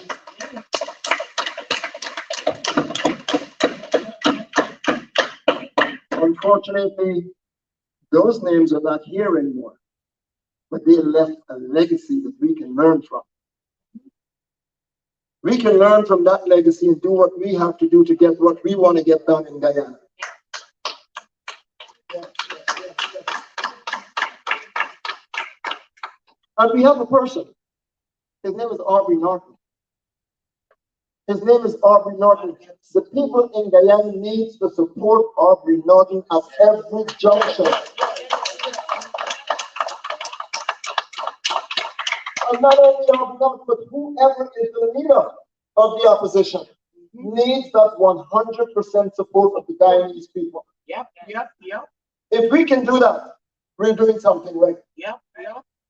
Unfortunately, those names are not here anymore, but they left a legacy that we can learn from. We can learn from that legacy and do what we have to do to get what we want to get done in Guyana. And we have a person. His name is Aubrey Norton. His name is Aubrey Norton. The people in Guyana need to support Aubrey Norton at every junction. And not only Aubrey Norton, but whoever is the leader of the opposition needs that 100% support of the Guyanese people. Yep. If we can do that, we're doing something right. Yep.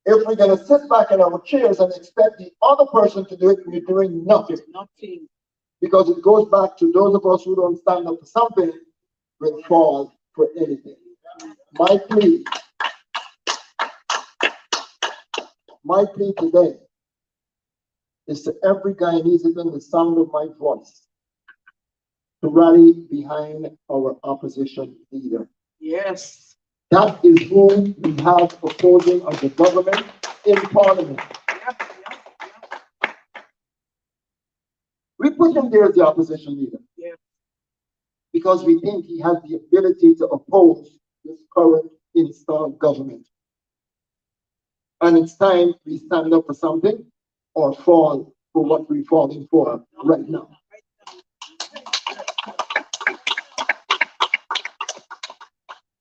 If we're going to sit back in our chairs and expect the other person to do it, we're doing nothing. Nothing. Because it goes back to those of us who don't stand up for something will fall for anything. My plea today is to every Guyanese within the sound of my voice to rally behind our opposition leader. Yes. That is who we have opposing of the government in Parliament. We put him there as the opposition leader because we think he has the ability to oppose this current installed government. And it's time we stand up for something or fall for what we're falling for right now.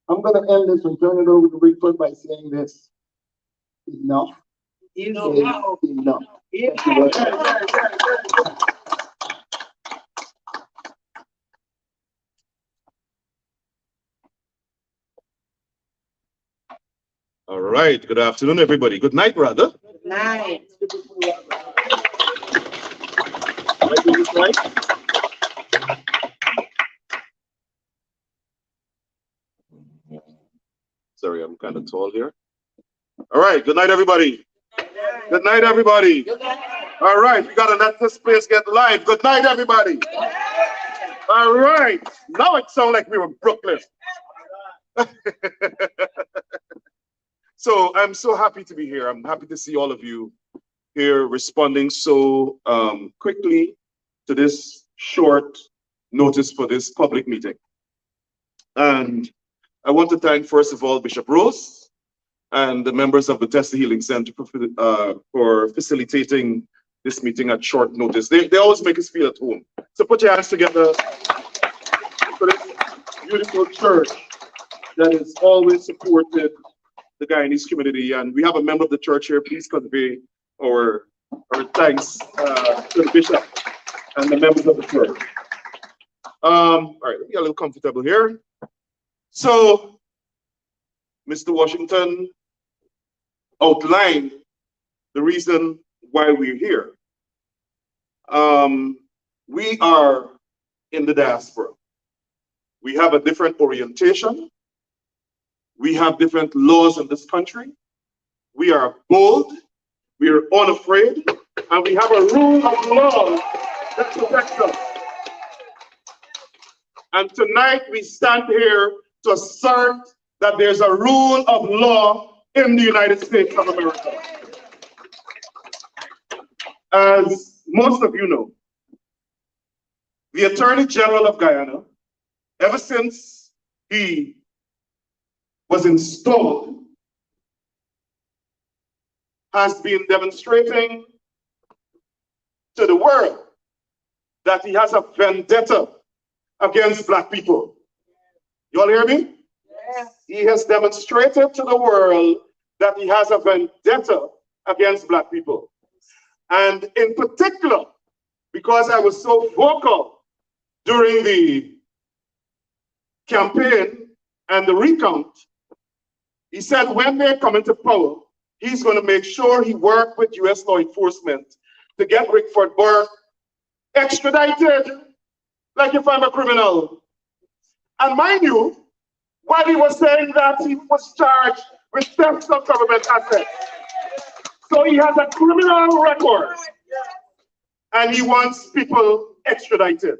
I'm going to end this and turn it over to Rickford by saying this. Enough is enough. Thank you very much. All right. Good afternoon, everybody. Good night, rather. Good night. Sorry, I'm kind of tall here. All right. Good night, everybody. Good night, everybody. All right. We got to let this place get live. Good night, everybody. All right. Now it sounds like we were in Brooklyn. So I'm so happy to be here. I'm happy to see all of you here responding so quickly to this short notice for this public meeting. And I want to thank, first of all, Bishop Rose and the members of the Bethesda Healing Center for facilitating this meeting at short notice. They always make us feel at home. So put your hands together for this beautiful church that has always supported the Guyanese community. And we have a member of the church here. Please convey our thanks to the bishop and the members of the church. All right, let me get a little comfortable here. So, Mr. Washington outlined the reason why we're here. We are in the diaspora. We have a different orientation. We have different laws in this country. We are bold, we are unafraid, and we have a rule of law that protects us. And tonight we stand here to assert that there's a rule of law in the United States of America. As most of you know, the Attorney General of Guyana, ever since he was installed, has been demonstrating to the world that he has a vendetta against Black people. You all hear me? Yes. He has demonstrated to the world that he has a vendetta against Black people. And in particular, because I was so vocal during the campaign and the recount, he said when they come into power, he's going to make sure he works with U.S. law enforcement to get Rickford Burke extradited, like if I'm a criminal. And mind you, while he was saying that, he was charged with theft of government assets. So he has a criminal record, and he wants people extradited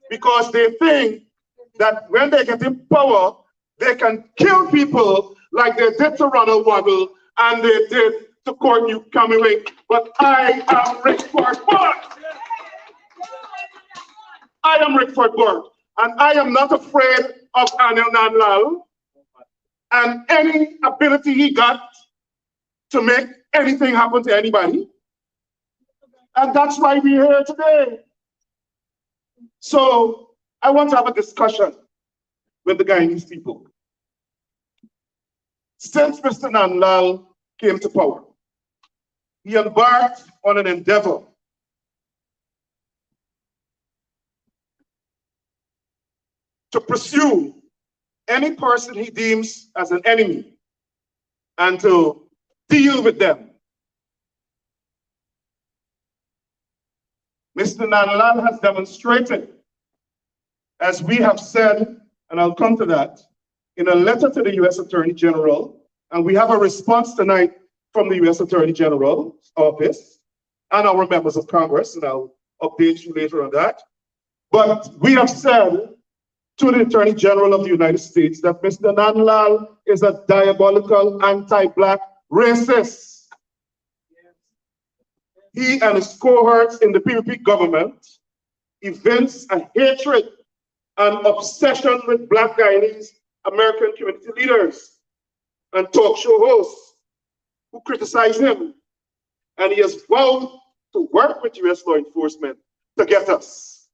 because they think that when they get in power, they can kill people like they did to Ronald Waddle and they did to Courtney Kamilink. But I am Rickford Burt. I am Rickford Burt. And I am not afraid of ANIL Nandlall and any ability he got to make anything happen to anybody. And that's why we're here today. So I want to have a discussion with the Guyanese people. Since Mr. Nandlall came to power, he embarked on an endeavor to pursue any person he deems as an enemy and to deal with them. Mr. Nandlall has demonstrated, as we have said, and I'll come to that, in a letter to the U.S. Attorney General, and we have a response tonight from the U.S. Attorney General's office and our members of Congress, and I'll update you later on that. But we have said to the Attorney General of the United States that Mr. Nandlall is a diabolical anti-Black racist. He and his cohorts in the PPP government evince a hatred and obsession with Black Guyanese American community leaders and talk show hosts who criticize him. And he has vowed to work with U.S. law enforcement to get us.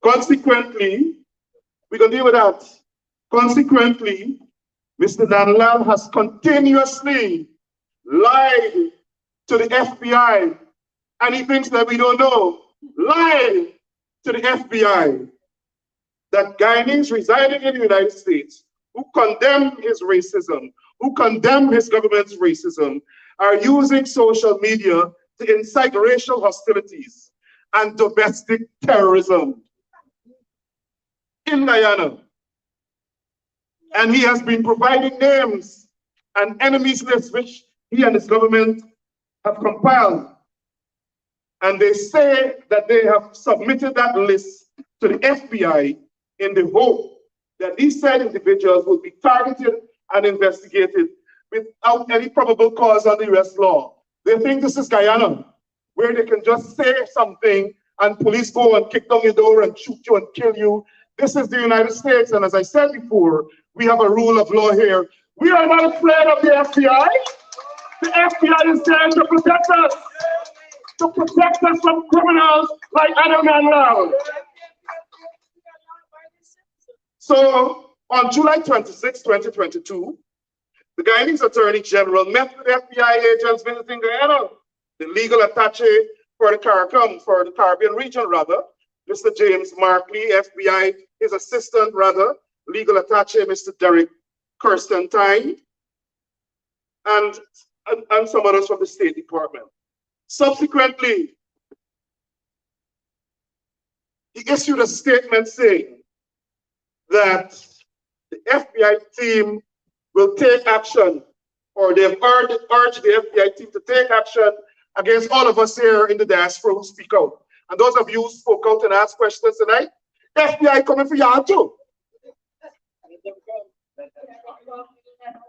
Consequently, we can deal with that. Consequently, Mr. Nandlall has continuously lied to the FBI, and he thinks that we don't know. Lied to the FBI that Guyanese residing in the United States who condemn his racism, who condemn his government's racism, are using social media to incite racial hostilities and domestic terrorism in Guyana. And he has been providing names and enemies lists which he and his government have compiled. And they say that they have submitted that list to the FBI in the hope that these said individuals will be targeted and investigated without any probable cause under US law. They think this is Guyana, where they can just say something and police go and kick down your door and shoot you and kill you. This is the United States, and as I said before, we have a rule of law here. We are not afraid of the FBI. The FBI is there to protect us from criminals like ANIL Nandlall. So on July 26, 2022, the Guyanese Attorney General met with FBI agents visiting Guyana. The legal attaché for the Caribbean region, Mr. James Markley, FBI, his assistant, legal attaché, Mr. Derek Kirstenstein, and some others from the State Department. Subsequently, he issued a statement saying that the FBI team will take action, or they've urged the FBI team to take action against all of us here in the diaspora who speak out. And those of you who spoke out and asked questions tonight, FBI coming for y'all too.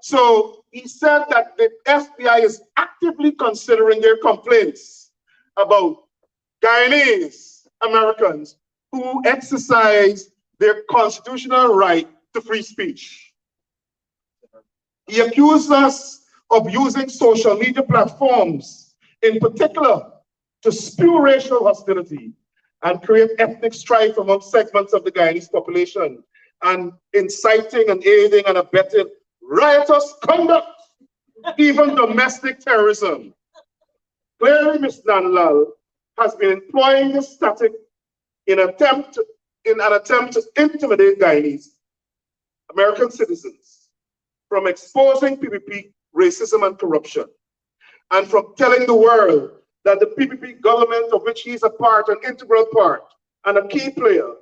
So he said that the FBI is actively considering their complaints about Guyanese Americans who exercise their constitutional right to free speech. He accused us of using social media platforms, in particular, to spew racial hostility and create ethnic strife among segments of the Guyanese population, and inciting and aiding and abetting riotous conduct, even domestic terrorism. Clearly, Mr. Nandlall has been employing this tactic in an attempt to intimidate Guyanese American citizens from exposing PPP racism and corruption, and from telling the world that the PPP government, of which he's a part, an integral part, and a key player,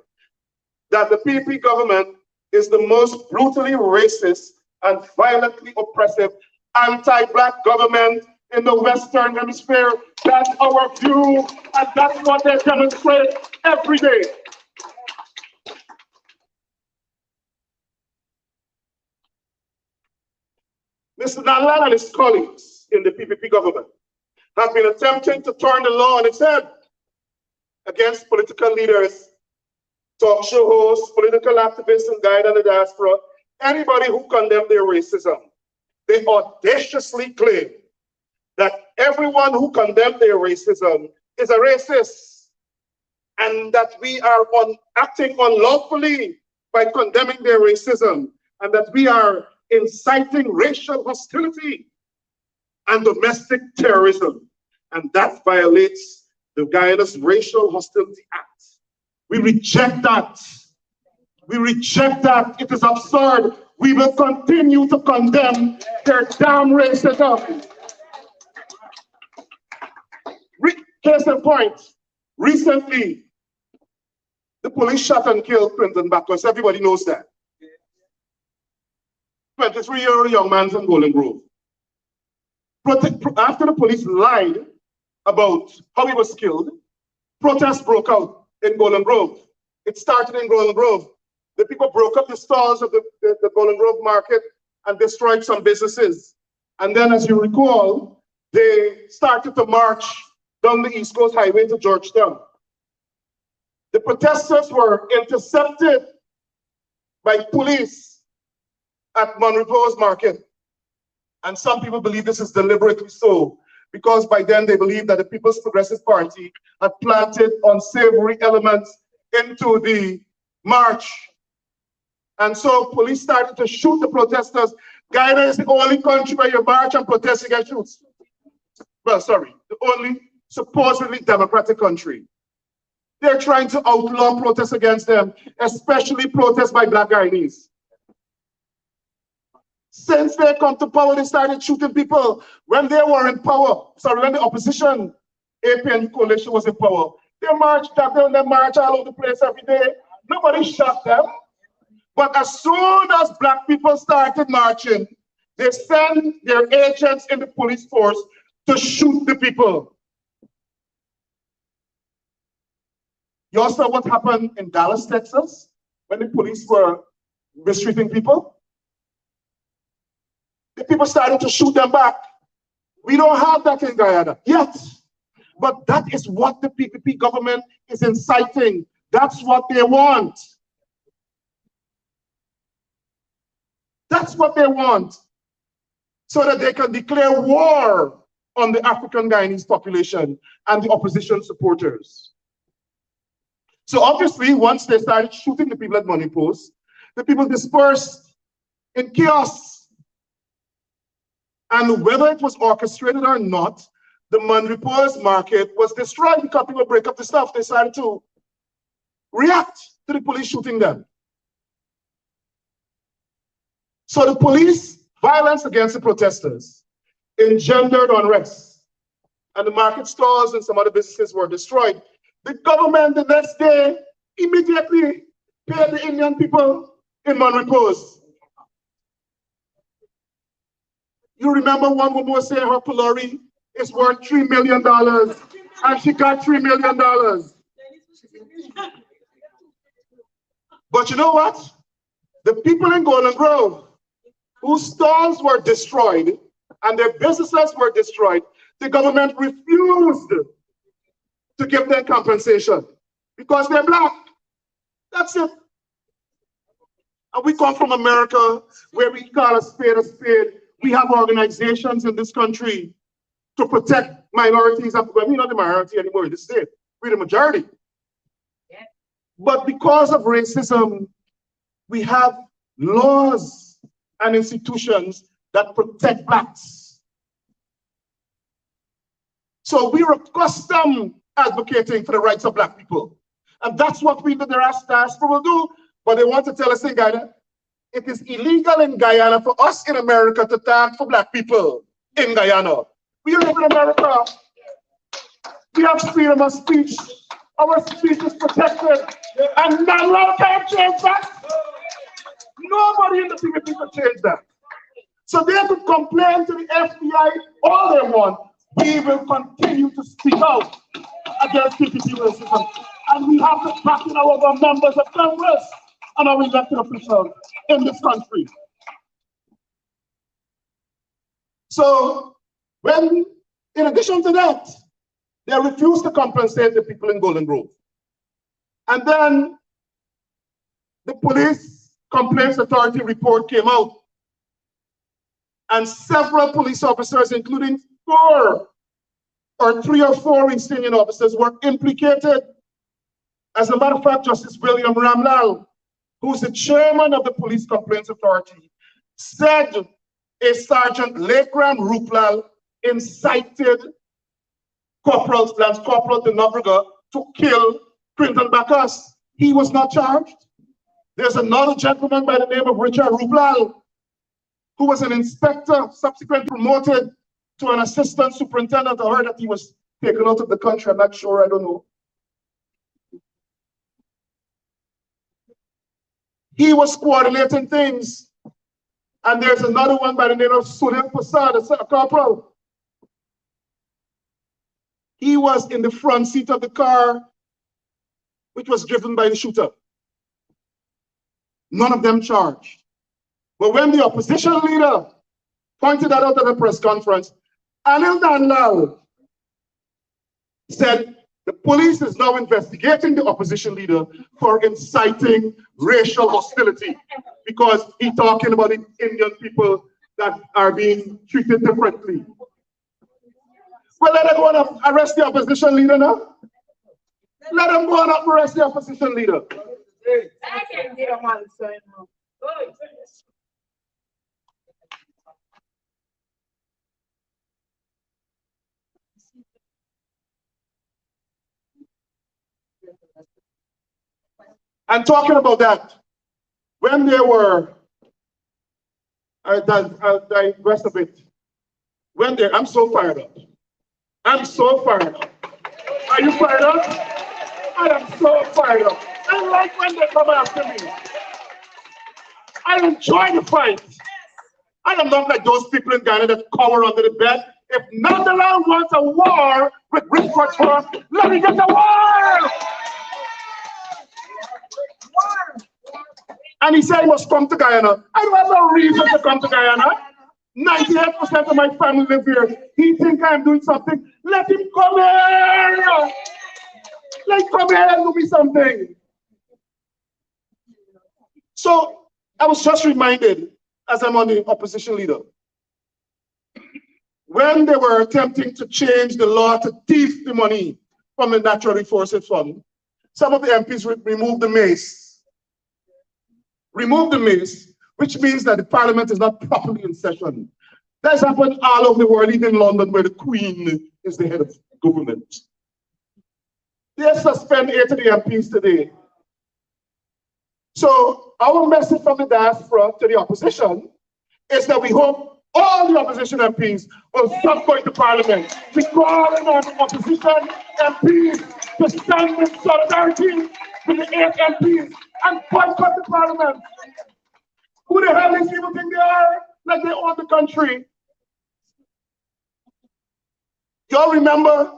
that the PPP government is the most brutally racist and violently oppressive anti-Black government in the Western Hemisphere. That's our view, and that's what they demonstrate every day. Mr. Nandlall and his colleagues in the PPP government have been attempting to turn the law on its head against political leaders, talk show hosts, political activists in Guyana and the diaspora, anybody who condemns their racism. They audaciously claim that everyone who condemns their racism is a racist, and that we are acting unlawfully by condemning their racism, and that we are inciting racial hostility and domestic terrorism, and that violates the Guyana's Racial Hostility Act. We reject that. We reject that. It is absurd. We will continue to condemn their damn racism. Case in point, recently, the police shot and killed Clinton Bacchus. Everybody knows that. 23-year-old young man from Golden Grove. After the police lied about how he was killed, protests broke out in Golden Grove. It started in Golden Grove. The people broke up the stalls of the Golden Grove market and destroyed some businesses. And then, as you recall, they started to march down the East Coast Highway to Georgetown. The protesters were intercepted by police at Monrepo's market. And some people believe this is deliberately so, because by then they believe that the People's Progressive Party had planted unsavory elements into the march. And so police started to shoot the protesters. Guyana is the only country where you march and protest, you get shot. Well, sorry, the only supposedly democratic country. They're trying to outlaw protests against them, especially protests by Black Guyanese. Since they come to power, they started shooting people. When they were in power, sorry, when the opposition, APNU coalition was in power, they marched down, they march all over the place every day. Nobody shot them. But as soon as Black people started marching, they sent their agents in the police force to shoot the people. You also saw what happened in Dallas, Texas, when the police were mistreating people. The people started to shoot them back. We don't have that in Guyana yet. But that is what the PPP government is inciting. That's what they want. That's what they want. So that they can declare war on the African Guyanese population and the opposition supporters. So obviously, once they started shooting the people at Money Post, the people dispersed in chaos. And whether it was orchestrated or not, the Monrepo's market was destroyed because people break up the stuff. They started to react to the police shooting them. So the police violence against the protesters engendered unrest, and the market stores and some other businesses were destroyed. The government the next day immediately paid the Indian people in Monrepo's. You remember one woman was saying her pillory is worth $3 million, and she got $3 million. But you know what? The people in Golden Grove, whose stalls were destroyed and their businesses were destroyed, the government refused to give them compensation because they're Black. That's it. And we come from America, where we call a spade a spade. We have organizations in this country to protect minorities. We're not the minority anymore in the state. We're the majority. Yeah. But because of racism, we have laws and institutions that protect Blacks. So we're accustomed advocating for the rights of Black people. And that's what we, the Diaspora, will do. But they want to tell us in Guyana, it is illegal in Guyana for us in America to tag for Black people in Guyana. We live in America. We have freedom of speech. Our speech is protected. And Nandlall can't change that. Nobody in the PPP can change that. So they could complain to the FBI all they want. We will continue to speak out against PPP racism. And we have to back in our members of Congress and our elected officials in this country. So when, in addition to that, they refused to compensate the people in Golden Grove. And then the Police Complaints Authority report came out. And several police officers, including 3 or 4 senior officers, were implicated. As a matter of fact, Justice William Nandlall, who's the chairman of the Police Complaints Authority, said a Sergeant Lekram Ruplal incited Lance Corporal de Nobrega to kill Quinton Bacchus. He was not charged. There's another gentleman by the name of Richard Ruplal, who was an inspector, subsequently promoted to an assistant superintendent. I heard that he was taken out of the country. I'm not sure, I don't know. He was coordinating things. And there's another one by the name of Sunil Prasad, a corporal. He was in the front seat of the car, which was driven by the shooter. None of them charged. But when the opposition leader pointed that out at a press conference, ANIL Nandlall said the police is now investigating the opposition leader for inciting racial hostility because he's talking about the Indian people that are being treated differently. Well, let them go and arrest the opposition leader now. Let them go and arrest the opposition leader. And talking about that, when they were, I'll digress a bit. When they, I'm so fired up. I'm so fired up. Are you fired up? I am so fired up. I like when they come after me. I enjoy the fight. I am not like those people in Guyana that cower under the bed. If Nandlall wants a war with Rich Trump, let me get the war! And he said he must come to Guyana. I don't have no reason to come to Guyana. 98% of my family live here. He think I'm doing something. Let him come here. Let him come here and do me something. So I was just reminded, as I'm on the opposition leader, when they were attempting to change the law to thief the money from the Natural Resources Fund, some of the MPs removed the mace. Remove the mace, which means that the parliament is not properly in session. That's happened all over the world, even in London, where the Queen is the head of government. They suspend 8 of the MPs today. So our message from the diaspora to the opposition is that we hope all the opposition MPs will stop going to parliament. We're calling on the opposition MPs to stand in solidarity with the 8 MPs and boycott the parliament. Who the hell these people think they are? Like they own the country. Y'all remember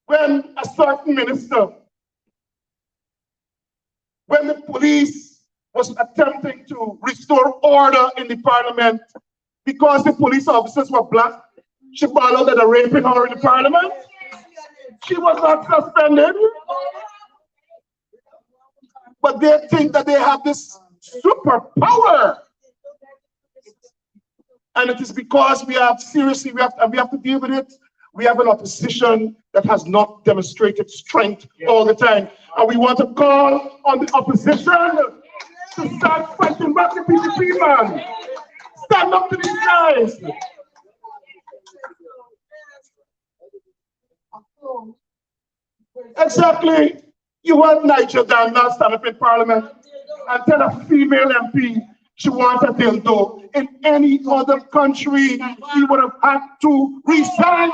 when a certain minister, when the police was attempting to restore order in the parliament because the police officers were black, she followed that a raping her in the parliament. She was not suspended. But they think that they have this superpower. And it is because we have seriously, we have to deal with it. We have an opposition that has not demonstrated strength all the time. And we want to call on the opposition to start fighting back the PDP, man. Stand up to these guys. Exactly. You heard Nigel Nandlall stand up in parliament and tell a female MP she wants a dildo. In any other country, he would have had to resign.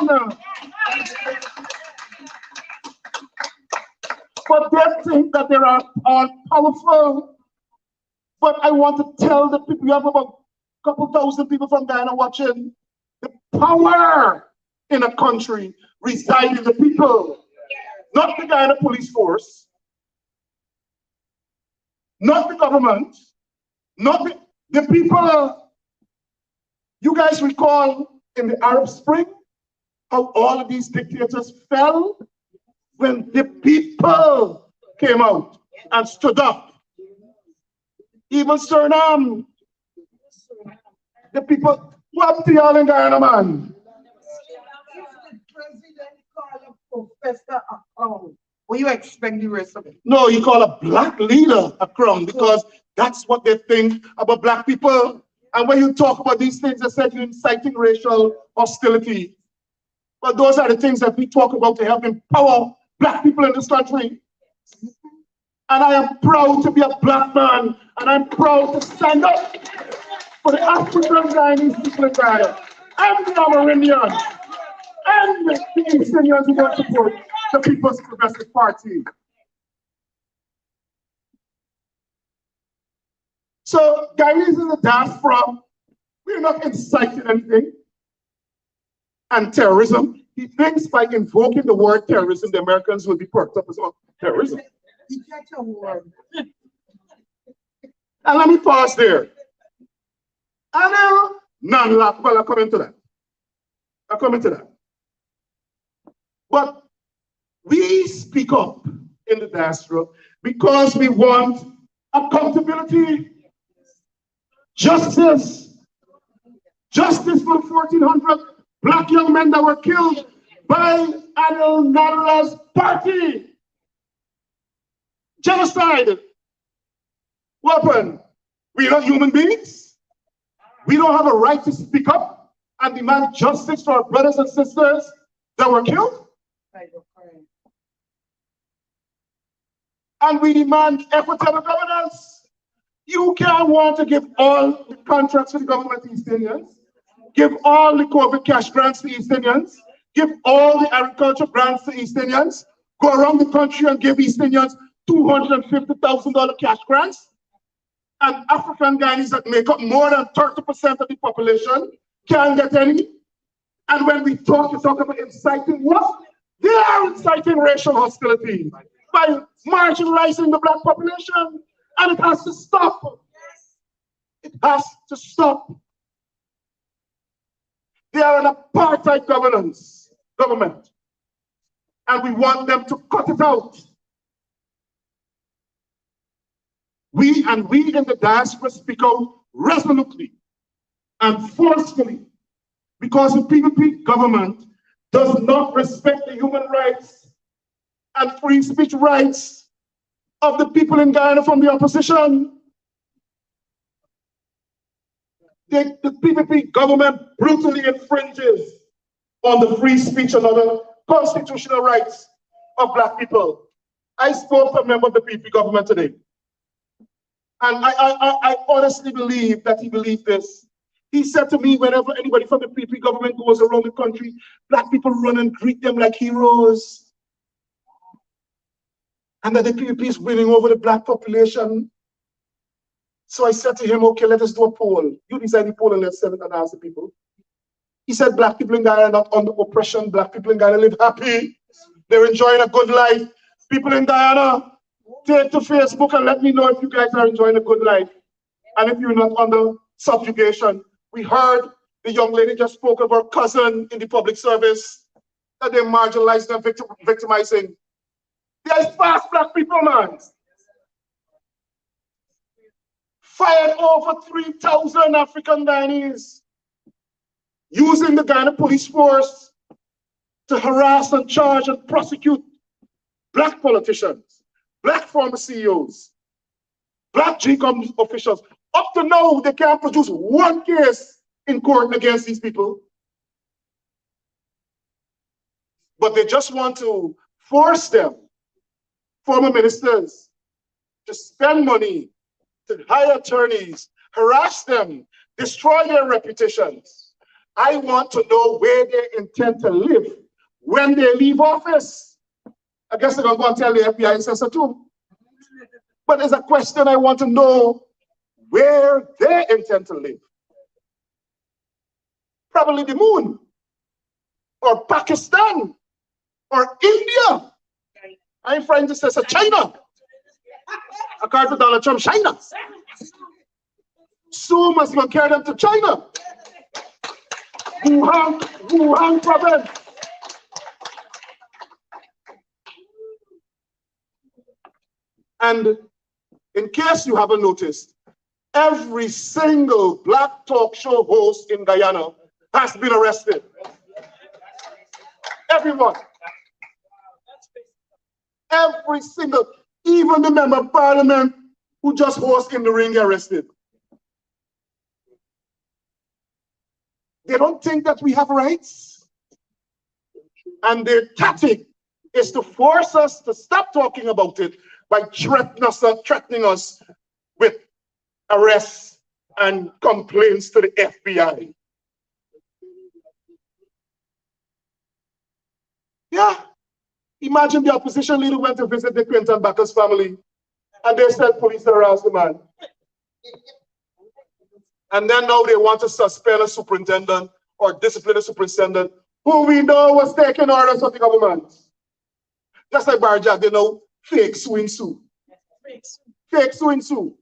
But they think that they are all powerful. But I want to tell the people, you have about a couple thousand people from Guyana watching. The power in a country resides in the people. Not the Guyana police force, not the government, not the people. You guys recall in the Arab Spring, how all of these dictators fell when the people came out and stood up. Even Suriname, the people, what the all in Guyana, man? The president called a professor a clown. What you expect the rest of it? No, you call a black leader a crown because that's what they think about black people. And when you talk about these things, they said you're inciting racial hostility. But those are the things that we talk about to help empower black people in this country. And I am proud to be a black man, and I'm proud to stand up for the African Guyanese people in Guyana, and the Amerindians, and the East Indians who don't support the People's Progressive Party. So, Guyanese in the diaspora, we're not inciting anything. And terrorism, he thinks by invoking the word terrorism, the Americans will be perked up as well. Terrorism. You get your word. And let me pause there. ANIL, Nandlall, well, I'll come into that. But we speak up in the diaspora because we want accountability, justice for the 1,400 black young men that were killed by ANIL Nandlall's party. Genocide. What happened? We're not human beings. We don't have a right to speak up and demand justice for our brothers and sisters that were killed. And we demand equitable governance. You can't want to give all the contracts to the government to East Indians, give all the COVID cash grants to East Indians, give all the agriculture grants to East Indians, go around the country and give East Indians $250,000 cash grants, and African Guyanese that make up more than 30% of the population can't get any. And when we talk about inciting what? They are inciting racial hostility by marginalizing the black population, and it has to stop. It has to stop. They are an apartheid government, and we want them to cut it out. We in the diaspora speak out resolutely and forcefully because the PPP government does not respect the human rights and free speech rights of the people in Guyana from the opposition. The PPP government brutally infringes on the free speech and other constitutional rights of black people. I spoke to a member of the PPP government today. And I honestly believe that he believed this. He said to me, whenever anybody from the PPP government goes around the country, black people run and greet them like heroes. And that the PPP is winning over the black population. So I said to him, okay, let us do a poll. You decide the poll and let's send it and ask the people. He said, black people in Guyana are not under oppression. Black people in Guyana live happy. They're enjoying a good life. People in Guyana, take to Facebook and let me know if you guys are enjoying a good life and if you're not under subjugation. We heard the young lady just spoke of her cousin in the public service, that they marginalized and victimizing. There's fast black people, man. Fired over 3,000 African Guyanese using the Guyana police force to harass and charge and prosecute black politicians, black former CEOs, black GCOM officials. Up to now, they can't produce one case in court against these people. But they just want to force them, former ministers, to spend money, to hire attorneys, harass them, destroy their reputations. I want to know where they intend to live when they leave office. I guess they're going to go and tell the FBI says so too. But there's a question I want to know where they intend to live. Probably the moon, or Pakistan, or India. I'm trying to say so China. According to Donald Trump, China. So must we carry them to China. Wuhan province. And in case you haven't noticed, every single black talk show host in Guyana has been arrested. Everyone. Every single, even the member of parliament who just hosts In the Ring get arrested. They don't think that we have rights. And their tactic is to force us to stop talking about it by threatening us with arrests and complaints to the FBI. Yeah. Imagine the opposition leader went to visit the Clinton Bacchus family and they sent police to harass the man. And then now they want to suspend a superintendent or discipline a superintendent who we know was taking orders from the government. Just like Barjak, they know fake swing sue. Fake swing sue.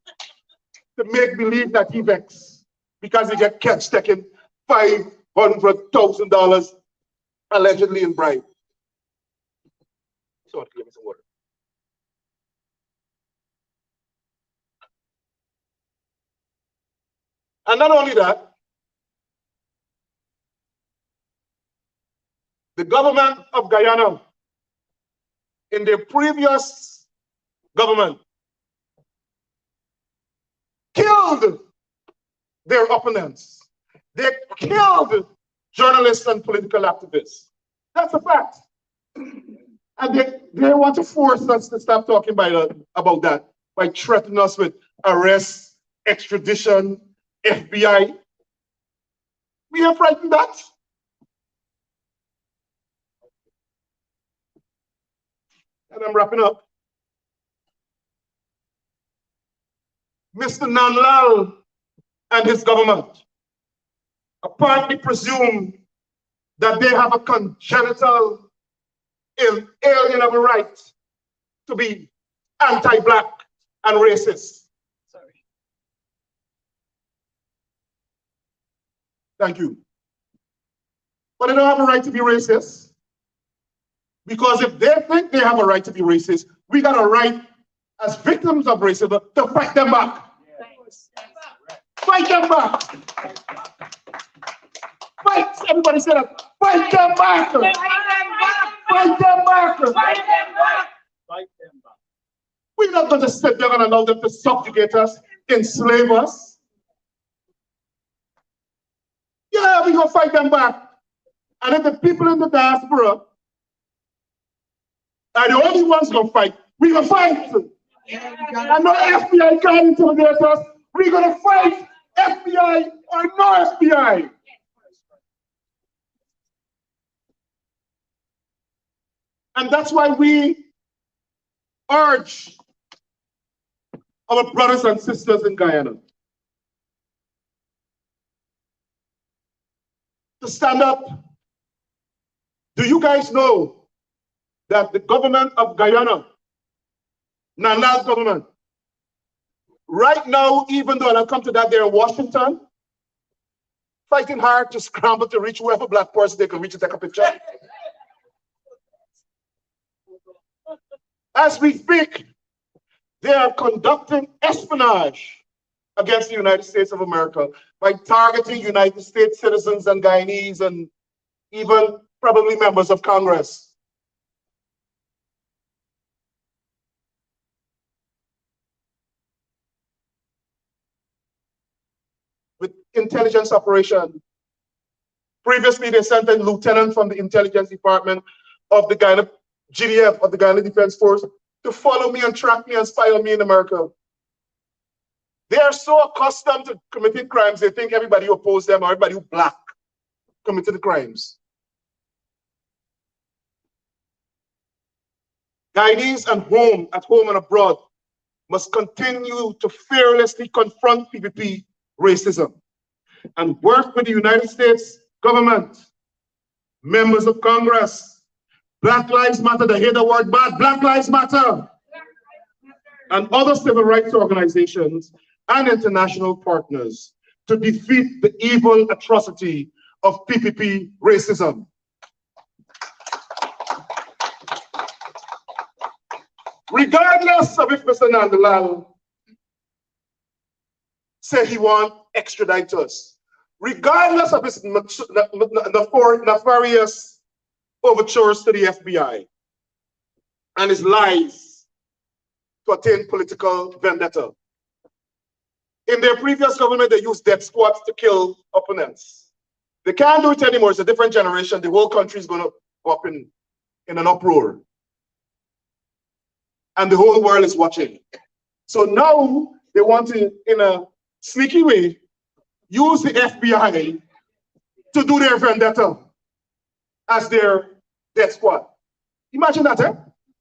To make believe that he vexed because he get catch taking $500,000 allegedly in bribe. So give me some water. And not only that, the government of Guyana, in their previous government, killed their opponents. They killed journalists and political activists. That's a fact. And they want to force us to stop talking about that by threatening us with arrest, extradition, FBI. We are frightened that. And I'm wrapping up. Mr. Nandlall and his government apparently presume that they have a congenital inalienable right to be anti-black and racist. Sorry. Thank you. But they don't have a right to be racist. Because if they think they have a right to be racist, we got a right as victims of racism to fight them back. Yes. Fight them back. Fight. Everybody say that. Fight them back. Fight them back. Fight them back. Fight them back. Fight them back. We're not going to sit there and allow them to subjugate us, enslave us. Yeah, we're going to fight them back. And if the people in the diaspora are the only ones going to fight, we're going to fight. And no FBI can't intimidate us. We're going to fight, FBI or no FBI. And that's why we urge our brothers and sisters in Guyana to stand up. Do you guys know that the government of Guyana, Nandlall's government, right now, even though I'll come to that, they're in Washington, fighting hard to scramble to reach whoever black person they can reach to take a picture? As we speak, they are conducting espionage against the United States of America by targeting United States citizens and Guyanese and even probably members of Congress. With intelligence operation. Previously, they sent a lieutenant from the intelligence department of the Guyana GDF, of the Guyana Defense Force, to follow me and track me and spy on me in America. They are so accustomed to committing crimes, they think everybody who opposed them or everybody who black committed the crimes. Guyanese at home and abroad must continue to fearlessly confront PPP racism and work with the United States government, members of Congress, Black Lives Matter, they hear the word bad, Black Lives Matter, and other civil rights organizations and international partners to defeat the evil atrocity of PPP racism. Regardless of if Mr. Nandlall say he want extradite us, regardless of his nefarious overtures to the FBI and his lies to attain political vendetta. In their previous government, they used death squads to kill opponents. They can't do it anymore. It's a different generation. The whole country is going to go up in an uproar. And the whole world is watching. So now they want to, in a sneaky way, use the FBI to do their vendetta as their death squad. Imagine that, eh?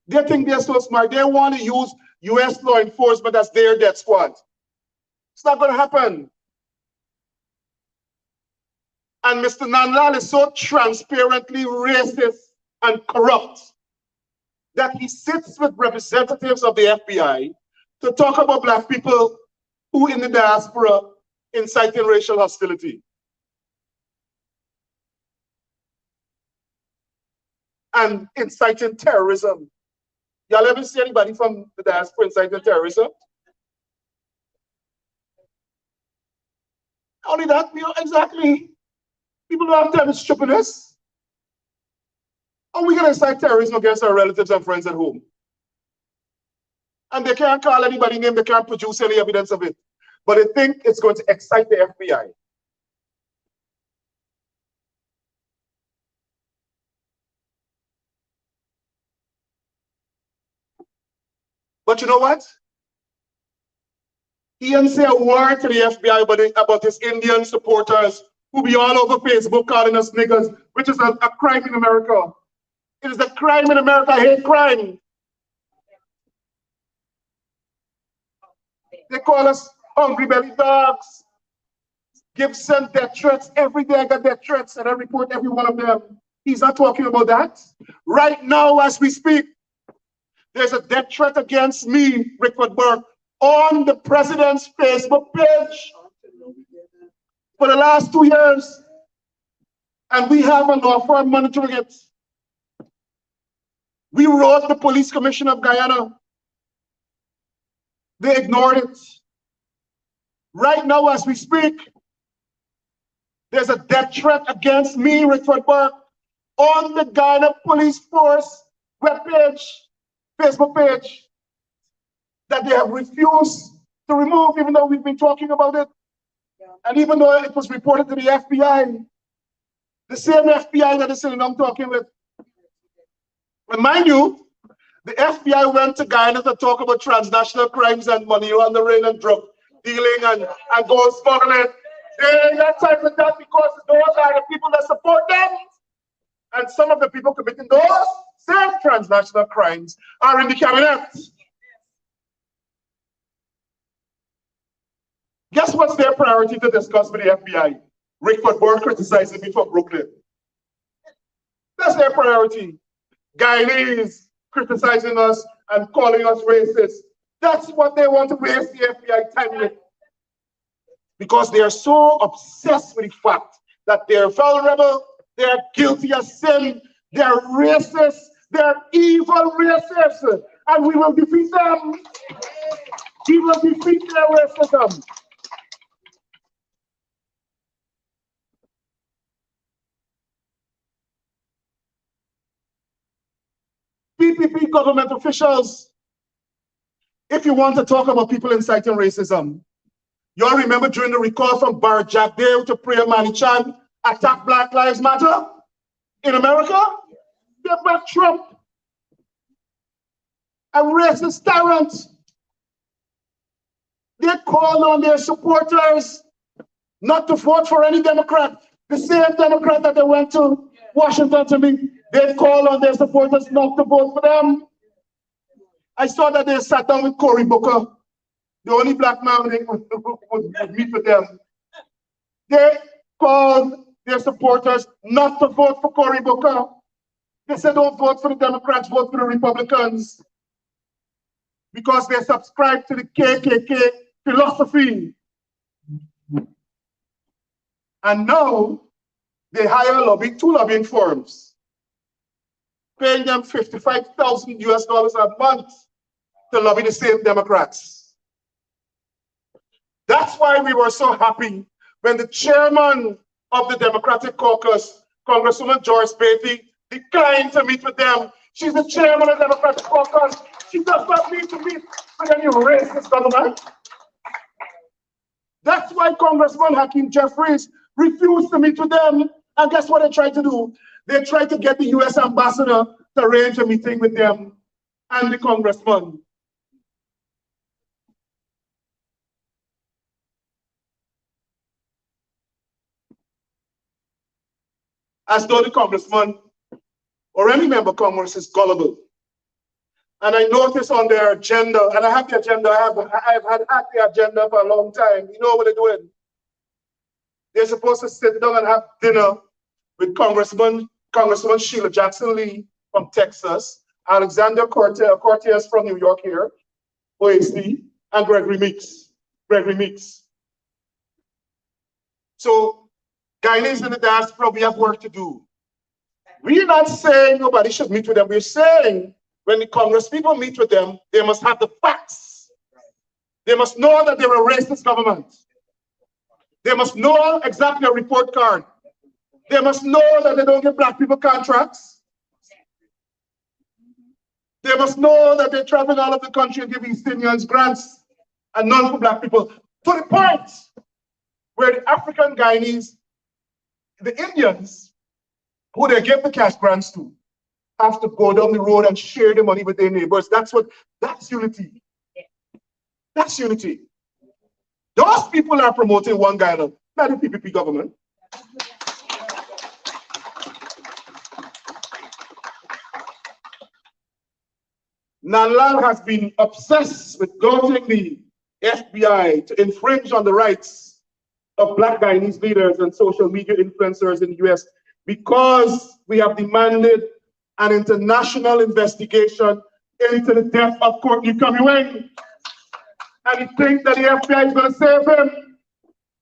They think they're so smart. They want to use US law enforcement as their death squad. It's not going to happen. And Mr. Nandlall is so transparently racist and corrupt that he sits with representatives of the FBI to talk about Black people who in the diaspora inciting racial hostility. And inciting terrorism. Y'all ever see anybody from the diaspora inciting terrorism? Only that, exactly. People don't have time to stupidness. Are we going to incite terrorism against our relatives and friends at home? And they can't call anybody name, they can't produce any evidence of it. But they think it's going to excite the FBI. But you know what? He didn't say a word to the FBI about his Indian supporters who be all over Facebook calling us niggas, which is a crime in America. It is a crime in America, hate crime. They call us hungry belly dogs. Send death threats. Every day I get death threats and I report every one of them. He's not talking about that. Right now, as we speak, there's a death threat against me, Rickford Burke, on the president's Facebook page for the last 2 years. And we have a law firm monitoring it. We wrote the police commissioner of Guyana. They ignored it. Right now, as we speak, there's a death threat against me, Rickford Burke, on the Guyana Police Force webpage, Facebook page, that they have refused to remove, even though we've been talking about it. And even though it was reported to the FBI, the same FBI that is sitting I'm talking with. And mind you, the FBI went to Guyana to talk about transnational crimes and money laundering and drug dealing and gold smuggling. They ain't got time for that because those are the people that support them. And some of the people committing those same transnational crimes are in the cabinet. Guess what's their priority to discuss with the FBI? Rickford Burke criticizing me for Brooklyn. That's their priority. Guyanese criticizing us and calling us racist. That's what they want to waste the FBI time with. Because they are so obsessed with the fact that they're vulnerable, they're guilty of sin, they're racist, they're evil racists, and we will defeat them. We will defeat their racism. PPP government officials, if you want to talk about people inciting racism, you all remember during the recall from Bar Jack Day to Priya Manichan attack Black Lives Matter in America? They back Trump, a racist tyrant. They called on their supporters not to vote for any Democrat. The same Democrat that they went to Washington to meet, they called on their supporters not to vote for them. I saw that they sat down with Cory Booker, the only Black man they would meet with them. They called their supporters not to vote for Cory Booker. They said, don't vote for the Democrats, vote for the Republicans. Because they subscribe to the KKK philosophy. And now, they hire two lobbying firms, paying them $55,000 a month to lobby the same Democrats. That's why we were so happy when the chairman of the Democratic Caucus, Congresswoman Joyce Beatty, declined to meet with them. She's the chairman of the Democratic Caucus. She does not need to meet with any racist government. That's why Congressman Hakeem Jeffries refused to meet with them. And guess what they tried to do? They tried to get the US ambassador to arrange a meeting with them and the congressman. As though the congressman or any member of Congress is gullible. And I noticed on their agenda, and I have the agenda, I've had the agenda for a long time. You know what they're doing? They're supposed to sit down and have dinner with Congresswoman Sheila Jackson Lee from Texas, Alexander Cortez from New York here, OAC, and Gregory Meeks. So, Guyanese in the diaspora, we have work to do. We're not saying nobody should meet with them. We're saying when the Congress people meet with them, they must have the facts. They must know that they're a racist government. They must know exactly a report card. They must know that they don't give black people contracts. They must know that they travel all over the country and give East Indians grants and none for black people. To the point where the African Guyanese, the Indians, who they give the cash grants to, have to go down the road and share the money with their neighbors. That's unity. That's unity. Those people are promoting one Guyana, not the PPP government. Nandlall has been obsessed with goading the FBI to infringe on the rights of Black Guyanese leaders and social media influencers in the US because we have demanded an international investigation into the death of Courtney Kamiweng. And he thinks that the FBI is going to save him.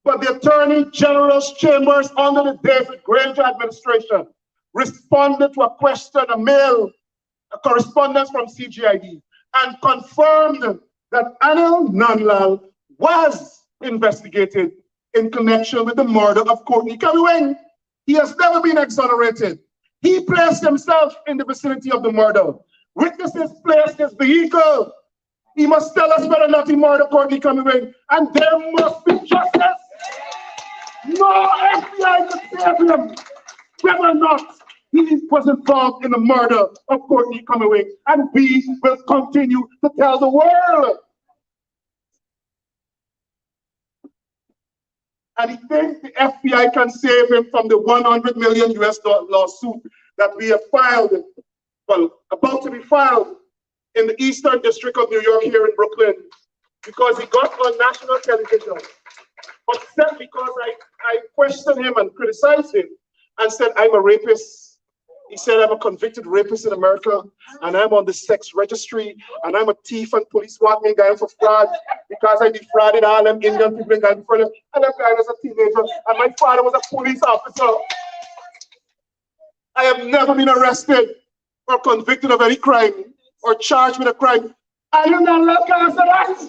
But the Attorney General's chambers under the David Granger administration responded to a question, a correspondence from CGID, and confirmed that ANIL Nandlall was investigated in connection with the murder of Courtney Kamiweng. He has never been exonerated. He placed himself in the vicinity of the murder. Witnesses placed his vehicle. He must tell us whether or not he murdered Courtney Kamiweng, and there must be justice. No FBI could save him, whether or not he was involved in the murder of Courtney Kamiweng, and we will continue to tell the world. And he thinks the FBI can save him from the $100 million US lawsuit that we have filed, well, about to be filed in the Eastern District of New York here in Brooklyn, because he got on national television, upset because I questioned him and criticized him and said, I'm a rapist. He said, I'm a convicted rapist in America, and I'm on the sex registry, and I'm a thief, and police want me in Guyana for fraud because I defrauded all them Indian people in Guyana before them, and that guy was a teenager, and my father was a police officer. I have never been arrested or convicted of any crime or charged with a crime. I am not allowed to answer that.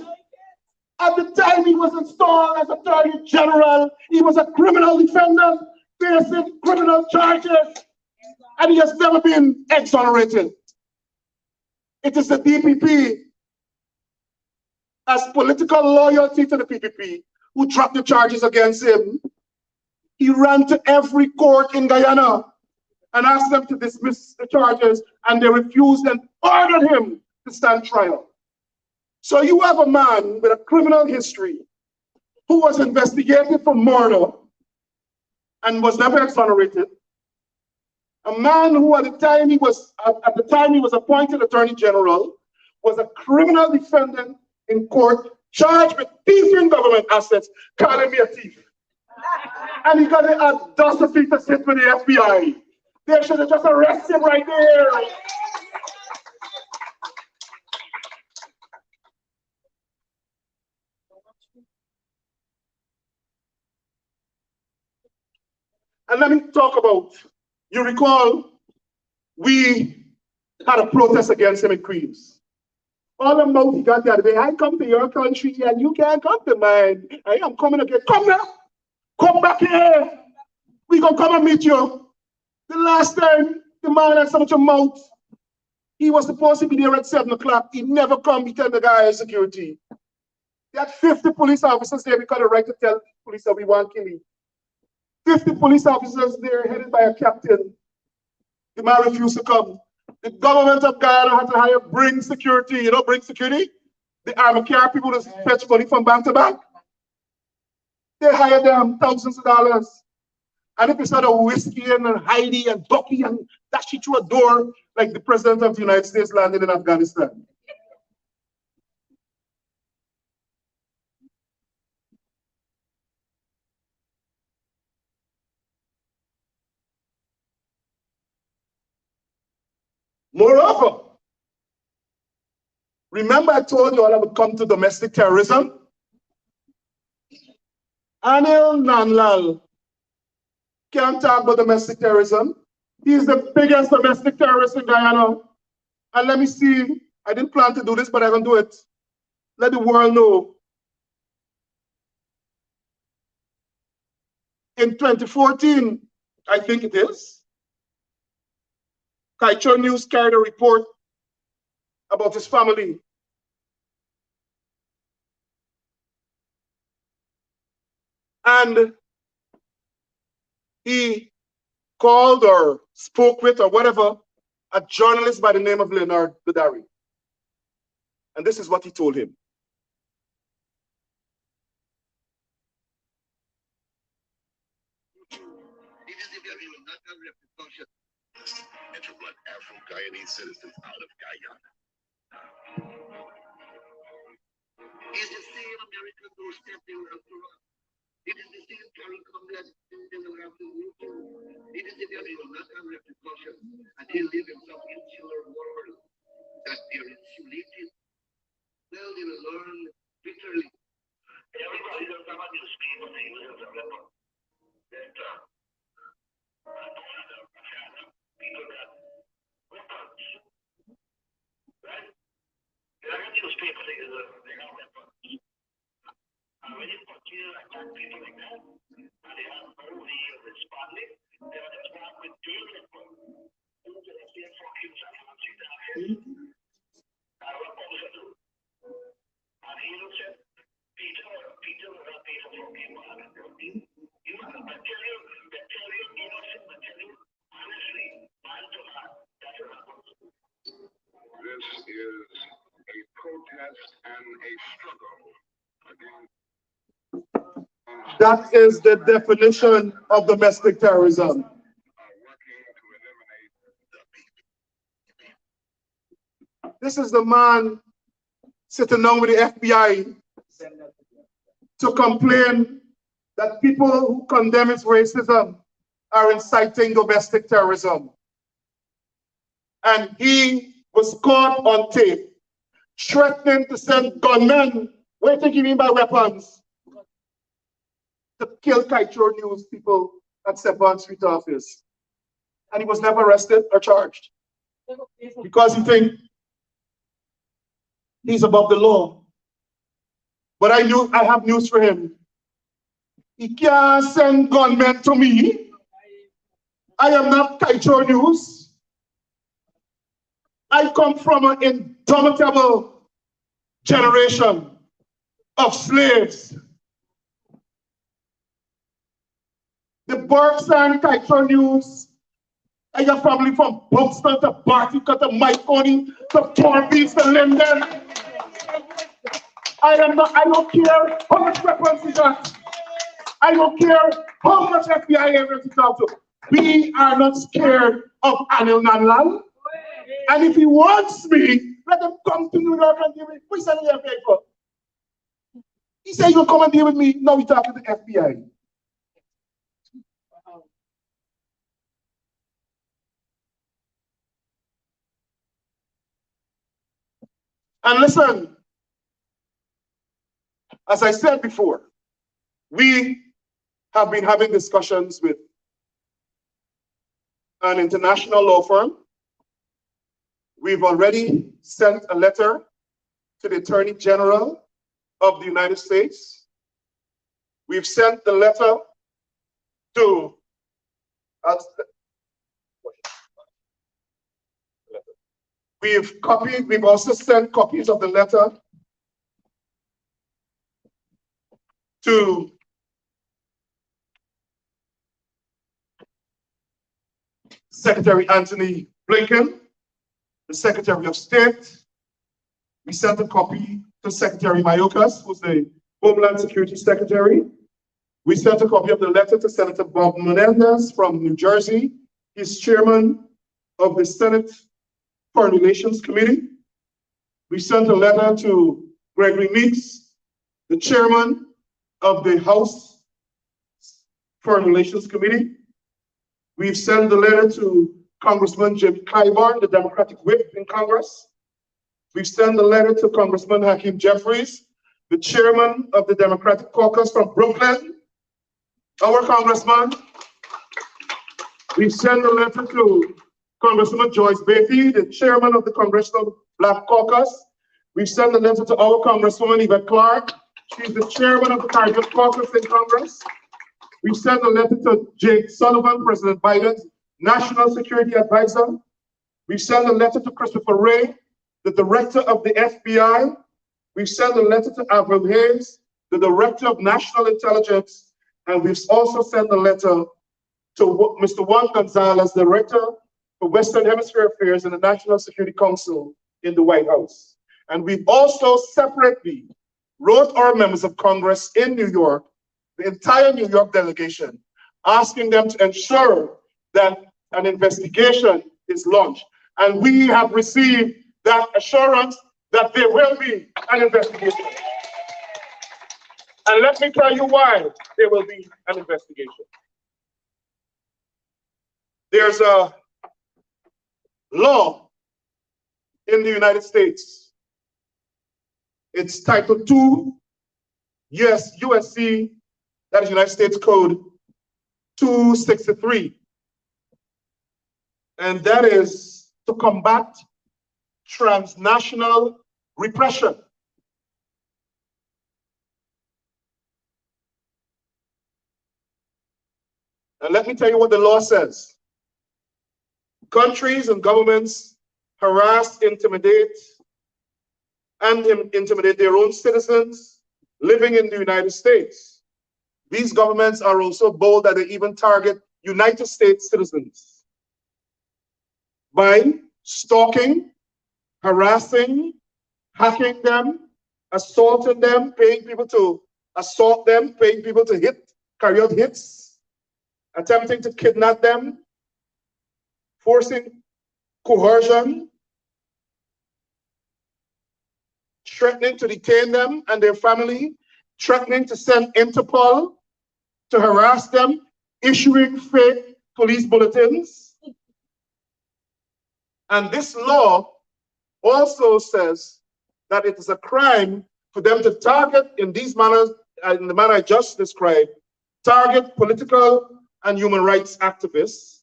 At the time he was installed as Attorney General, he was a criminal defendant facing criminal charges, and he has never been exonerated. It is the DPP, as political loyalty to the PPP, who dropped the charges against him. He ran to every court in Guyana and asked them to dismiss the charges, and they refused and ordered him to stand trial. So you have a man with a criminal history who was investigated for murder and was never exonerated. A man who at the time he was appointed Attorney General was a criminal defendant in court charged with thieving government assets, calling me a thief. And he got the audacity to sit with the FBI. They should have just arrested him right there. And let me talk about, you recall, we had a protest against him in Queens. All the mouth he got the other day, I come to your country and you can't come to mine. I am coming again. Come now. Come back here. We gonna come and meet you. The last time the man had so much mouth, he was supposed to be there at 7 o'clock. He never come. He tell the guy security. They had 50 police officers there because the right to tell police that we want killing. 50 police officers there headed by a captain. The man refused to come. The government of Guyana had to hire bring security. You know, bring security? The army care people to fetch money from bank to bank. They hired them thousands of dollars. And if it's not a whiskey and a Heidi and Ducky and dash it through a door like the president of the United States landed in Afghanistan. Moreover, remember I told you all I would come to domestic terrorism? ANIL Nandlall can't talk about domestic terrorism. He's the biggest domestic terrorist in Guyana. And let me see, I didn't plan to do this, but I can do it. Let the world know. In 2014, I think it is, Kaicho News carried a report about his family. And he called or spoke with or whatever a journalist by the name of Leonard Bedari. And this is what he told him. It is if you will not have repercussions. Interpret Afro Guyanese citizens out of Guyana. It's the same American doorstep they were up to us. It is the same CARICOM that they will have to move to. It is if you will not have repercussions and they live in some insular world that they're insulated. Well, they will learn bitterly. Everybody does have a newspaper, they will have a record. That people that weapons, right? They have a newspaper, they have weapons. And when you continue to attack people like that, and they have no way of responding, they are just back with their weapons. Who can I say fucking something down here? And what else do? And he looks at Peter will not be for fucking man. You know, I tell you, innocent, I tell you, honestly, man to man, that's what happens. This is a protest and a struggle against. That is the definition of domestic terrorism. This is the man sitting down with the FBI to complain that people who condemn its racism are inciting domestic terrorism. And he was caught on tape, threatening to send gunmen, what do you think you mean by weapons? To kill Kaicho News people at 7th Street office. And he was never arrested or charged. Because he thinks he's above the law. But I have news for him. He can't send gunmen to me. I am not Kaicho News. I come from an indomitable generation of slaves. The Burks and Kaicho News. I got family from Buxton to Bartica to Myconi to Torbees to Linden. I don't care how much weapons we got. I don't care how much FBI agents we talk to. We are not scared of ANIL Nandlall. And if he wants me, let him come to New York and deal with me. What is that the FBI for? He said he'll come and deal with me. Now we talk to the FBI. And listen, as I said before, we have been having discussions with an international law firm. We've already sent a letter to the Attorney General of the United States. We've sent the letter to we've also sent copies of the letter to Secretary Anthony Blinken, the Secretary of State. We sent a copy to Secretary Mayorkas, who's the Homeland Security Secretary. We sent a copy of the letter to Senator Bob Menendez from New Jersey. He's chairman of the Senate Foreign Relations Committee. We sent a letter to Gregory Meeks, the chairman of the House Foreign Relations Committee. We've sent a letter to Congressman Jim Clyburn, the Democratic whip in Congress. We've sent a letter to Congressman Hakeem Jeffries, the chairman of the Democratic Caucus from Brooklyn, our congressman. We've sent a letter to Congresswoman Joyce Beatty, the chairman of the Congressional Black Caucus. We've sent a letter to our Congresswoman Yvette Clark. She's the chairman of the Caribbean Caucus in Congress. We've sent a letter to Jake Sullivan, President Biden's National Security Advisor. We've sent a letter to Christopher Wray, the director of the FBI. We've sent a letter to Avril Haines, the director of National Intelligence. And we've also sent a letter to Mr. Juan Gonzalez, director for Western Hemisphere Affairs in the National Security Council in the White House. And we've also separately wrote our members of Congress in New York, the entire New York delegation, asking them to ensure that an investigation is launched. And we have received that assurance that there will be an investigation. And let me tell you why there will be an investigation. There's a law in the United States. It's Title 2, USC, that is United States Code 263. And that is to combat transnational repression. And let me tell you what the law says. Countries and governments harass, intimidate their own citizens living in the United States. These governments are also bold that they even target United States citizens by stalking, harassing, hacking them, assaulting them, paying people to assault them, paying people to carry out hits, attempting to kidnap them, forcing coercion, threatening to detain them and their family, threatening to send Interpol to harass them, issuing fake police bulletins. And this law also says that it is a crime for them to target in these manners, in the manner I just described, target political and human rights activists,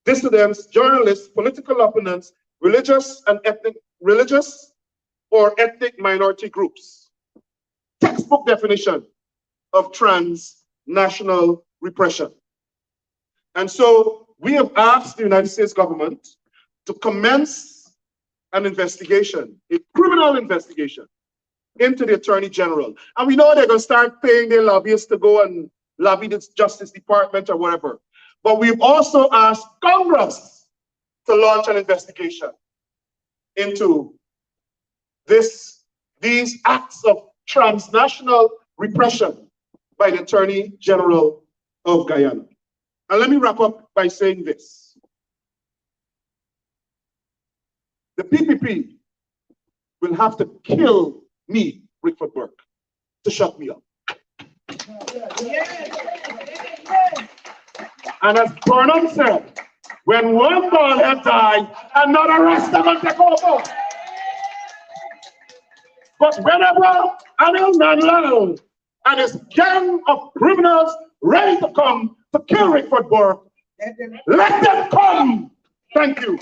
dissidents, journalists, political opponents, religious or ethnic minority groups. Textbook definition of transnational repression. And so we have asked the United States government to commence an investigation, a criminal investigation into the Attorney General. And we know they're going to start paying their lobbyists to go and lobby the Justice Department or whatever. But we've also asked Congress to launch an investigation into these acts of transnational repression by the Attorney General of Guyana. And let me wrap up by saying this. The PPP will have to kill me, Rickford Burke, to shut me up. And as Burnham said, when one ball had died, another rasta will take over. But whenever ANIL Nandlall and his gang of criminals ready to come to kill Rickford Burke, Let them come. Thank you.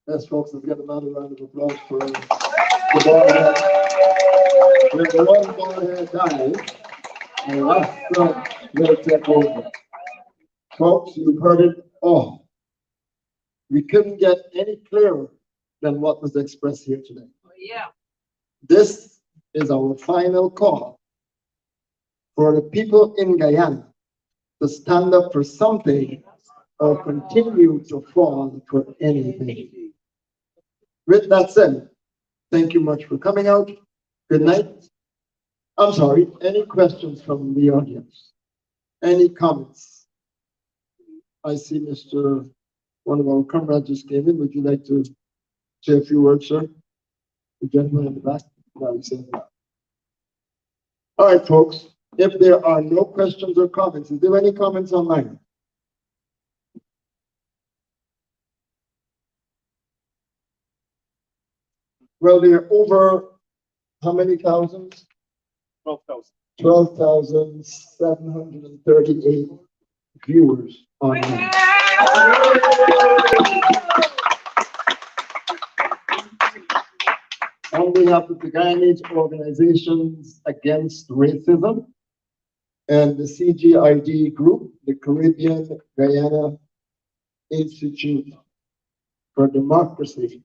Yes, folks, let's get another round of applause for the boy. When the one boy dies, the last son will take over. Folks, you've heard it all. We couldn't get any clearer than what was expressed here today. Yeah. This is our final call for the people in Guyana to stand up for something or continue to fall for anything. With that said, thank you much for coming out. Good night. I'm sorry, any questions from the audience? Any comments? I see one of our comrades just came in. Would you like to say a few words, sir? The gentleman in the back. No, he says no. All right, folks. If there are no questions or comments, is there any comments online? Well, there are over how many thousands? 12,000. 12,738 viewers online. On behalf of the Guyanese Organizations Against Racism and the CGID Group, the Caribbean Guyana Institute for Democracy,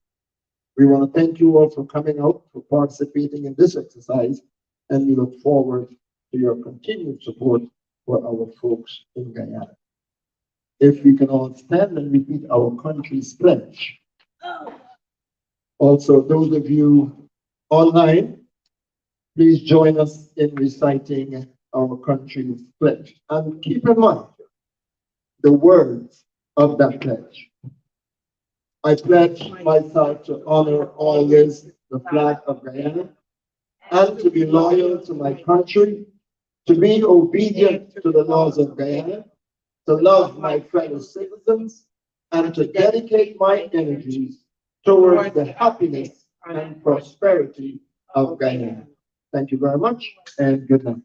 we want to thank you all for coming out, for participating in this exercise, and we look forward to your continued support for our folks in Guyana. If we can all stand and repeat our country's pledge. Also, those of you online, please join us in reciting our country's pledge. And keep in mind the words of that pledge. I pledge myself to honor always the flag of Guyana and to be loyal to my country, to be obedient to the laws of Guyana, to love my fellow citizens, and to dedicate my energies towards the happiness and prosperity of Guyana. Thank you very much, and good night.